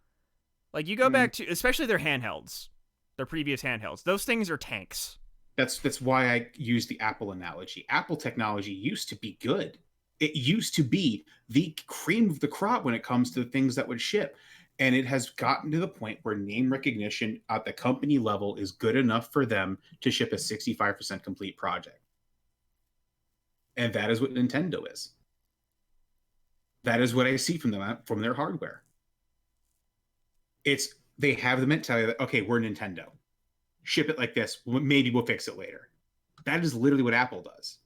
Like you go back to, especially their handhelds, their previous handhelds. Those things are tanks. That's why I use the Apple analogy. Apple technology used to be good. It used to be the cream of the crop when it comes to the things that would ship. And it has gotten to the point where name recognition at the company level is good enough for them to ship a 65% complete project. And that is what Nintendo is. That is what I see from them, from their hardware. They have the mentality that, okay, we're Nintendo. Ship it like this. Maybe we'll fix it later. That is literally what Apple does.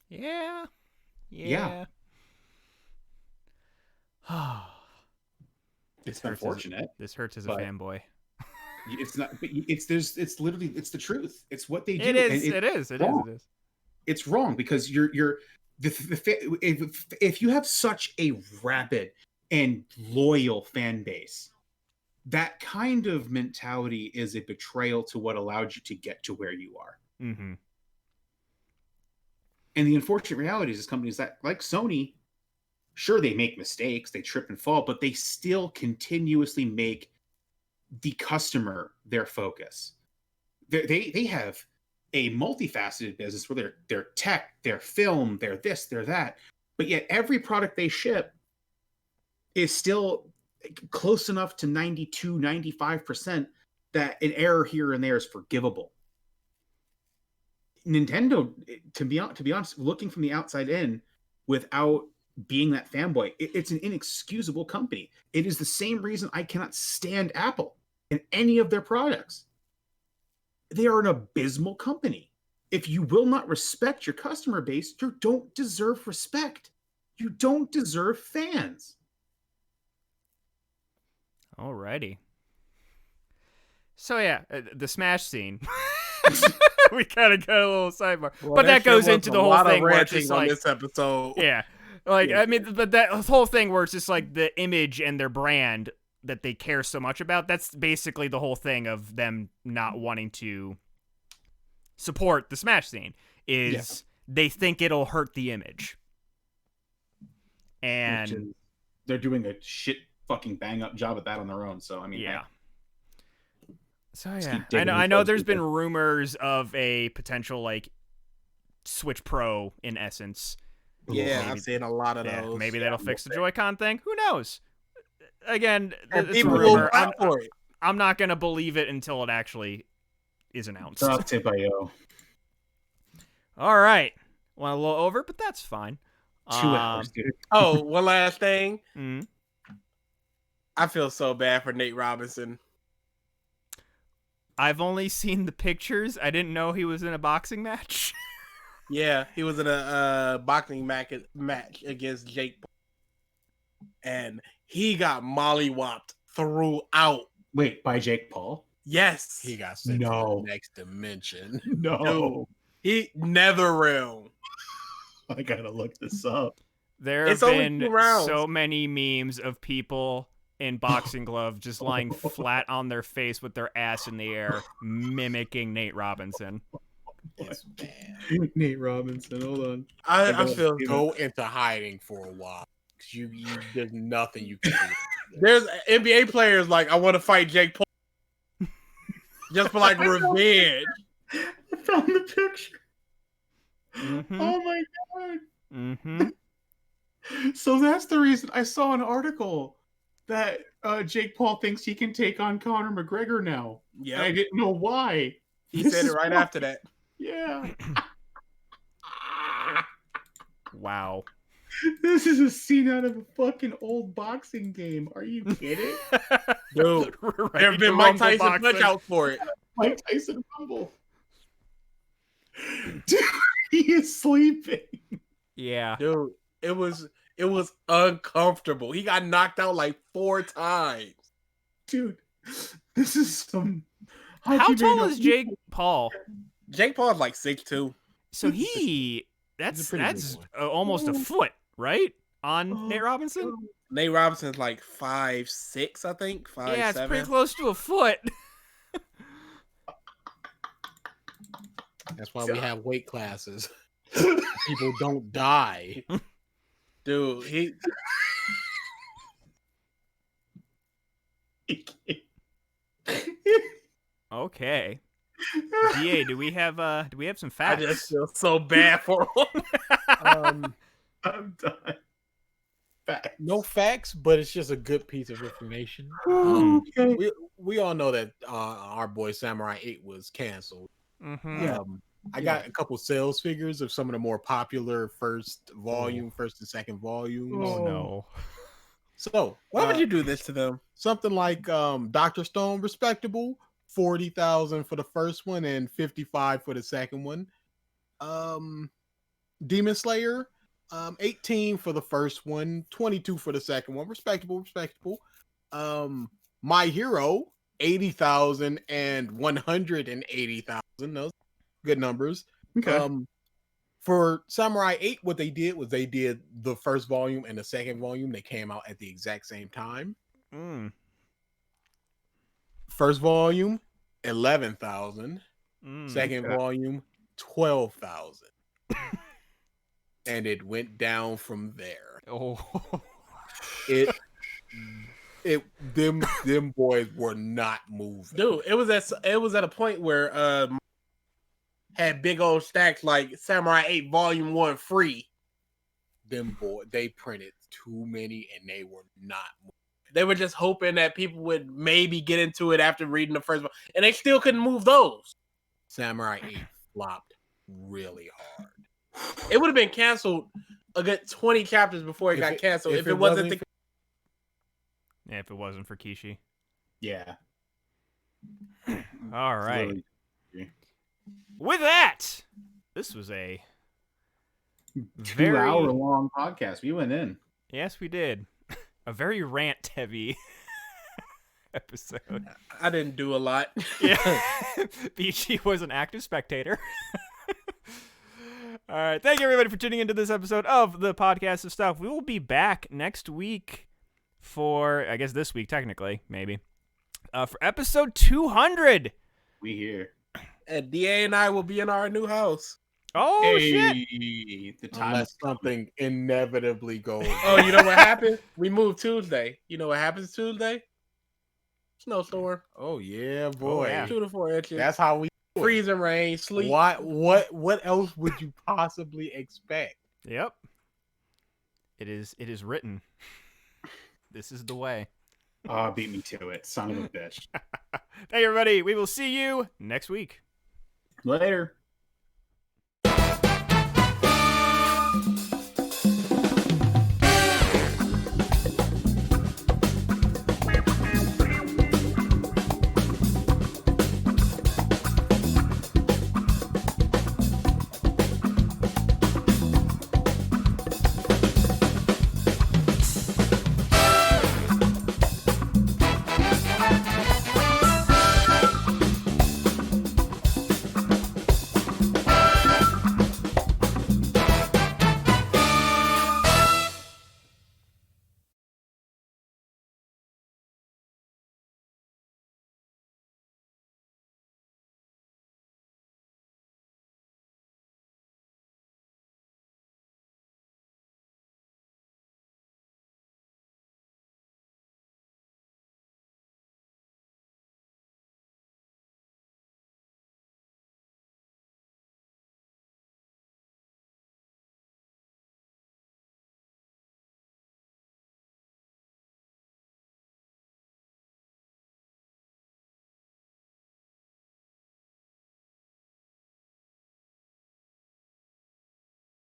Yeah. It's unfortunate. This hurts as a fanboy. It's not. It's literally it's the truth. It's what they do. It is. It's wrong because if you have such a rabid and loyal fan base, that kind of mentality is a betrayal to what allowed you to get to where you are. Mm-hmm. And the unfortunate reality is companies that, like Sony, sure, they make mistakes, they trip and fall, but they still continuously make the customer their focus. They have a multifaceted business where they're tech, they're film, they're this, they're that, but yet every product they ship is still close enough to 92, 95% that an error here and there is forgivable. Nintendo, to be honest, looking from the outside in, without being that fanboy, it's an inexcusable company. It is the same reason I cannot stand Apple in any of their products. They are an abysmal company. If you will not respect your customer base, you don't deserve respect. You don't deserve fans. Alrighty. So yeah, the Smash scene. We kind of got a little sidebar, but that goes into the whole thing where it's just like this episode. Yeah, like I mean, but that whole thing where it's just like the image and their brand that they care so much about. That's basically the whole thing of them not wanting to support the Smash scene. They think it'll hurt the image, and they're doing a shit fucking bang up job at that on their own. So I mean, yeah. So yeah, I know there's been rumors of a potential like Switch Pro in essence. Yeah, I've seen a lot of those. Maybe that'll fix the Joy-Con thing. Who knows? Again, it's people a rumor. will fight for it. I'm not gonna believe it until it actually is announced. All right, went a little over, but that's fine. 2 hours, dude. Oh, one last thing. Mm-hmm. I feel so bad for Nate Robinson. I've only seen the pictures. I didn't know he was in a boxing match. Yeah, he was in a boxing match against Jake Paul. And he got mollywopped throughout. Wait, by Jake Paul? Yes. He got sent to the next dimension. No. He Netherrealm. I gotta look this up. There have been so many memes of people in boxing gloves just lying flat on their face with their ass in the air, mimicking Nate Robinson. It's bad. Nate Robinson, hold on. I feel Go into hiding for a while. You there's nothing you can do. There's NBA players like, I want to fight Jake Paul. just for like revenge. I found the picture. Mm-hmm. Oh my god. Mm-hmm. So that's the reason I saw an article that Jake Paul thinks he can take on Conor McGregor now. Yeah, And I didn't know why. he This said it is right why. after that. Yeah. Wow. This is a scene out of a fucking old boxing game. Are you kidding? Dude, We're there ready have been for Mike Rumble Tyson boxing. punch out for it. Mike Tyson Rumble. Dude, he is sleeping. Yeah. Dude, it was uncomfortable. He got knocked out like 4 times. Dude, this is some. How tall is Jake Paul? Jake Paul's like 6'2". So that's pretty big boy. almost a foot, right? On Nate Robinson? Nate Robinson's like 5'6", I think. 5'7". Yeah, it's pretty close to a foot. That's why we have weight classes. People don't die. Dude, he Okay. DA, do we have some I facts? just feel so bad for him. I'm done. Facts. No facts, but it's just a good piece of information. Okay. We all know that our boy Samurai 8 was canceled. Mm-hmm. Yeah. I got a couple sales figures of some of the more popular first and second volumes. Oh no. So why would you do this to them? Something like Dr. Stone, respectable, 40,000 for the first one and 55 for the second one. Demon Slayer, 18 for the first one, 22 for the second one. Respectable. My Hero, 80,000 and 180,000. Those good numbers. Okay. For Samurai 8, what they did was they did the first volume and the second volume. They came out at the exact same time. Mm. First volume, 11,000. Mm. Second volume, 12,000. And it went down from there. Oh. Them boys were not moving. Dude, it was at a point where had big old stacks like Samurai 8 Volume 1 free. Them boys, they printed too many and they were not moving. They were just hoping that people would maybe get into it after reading the first one, and they still couldn't move those. Samurai 8 flopped really hard. It would have been canceled a good 20 chapters before it got canceled if it wasn't the... Yeah, if it wasn't for Kishi. Yeah. All right. Literally. With that, this was a 2-hour-long podcast. We went in. Yes, we did. A very rant-heavy episode. I didn't do a lot. Yeah. Beachy was an active spectator. All right. Thank you, everybody, for tuning into this episode of the Podcast of Stuff. We will be back next week for, I guess this week, technically, maybe, for episode 200. We here. And DA and I will be in our new house. Oh, shit. The time. Unless something inevitably goes. Oh, you know what happened? We moved Tuesday. You know what happens Tuesday? Snowstorm. Oh yeah, boy. Oh, yeah. 2 to 4 inches. That's how we do it. Freezing rain, sleet. What else would you possibly expect? Yep. It is written. This is the way. Oh, beat me to it, son of a bitch. Thank you, everybody. We will see you next week. Later.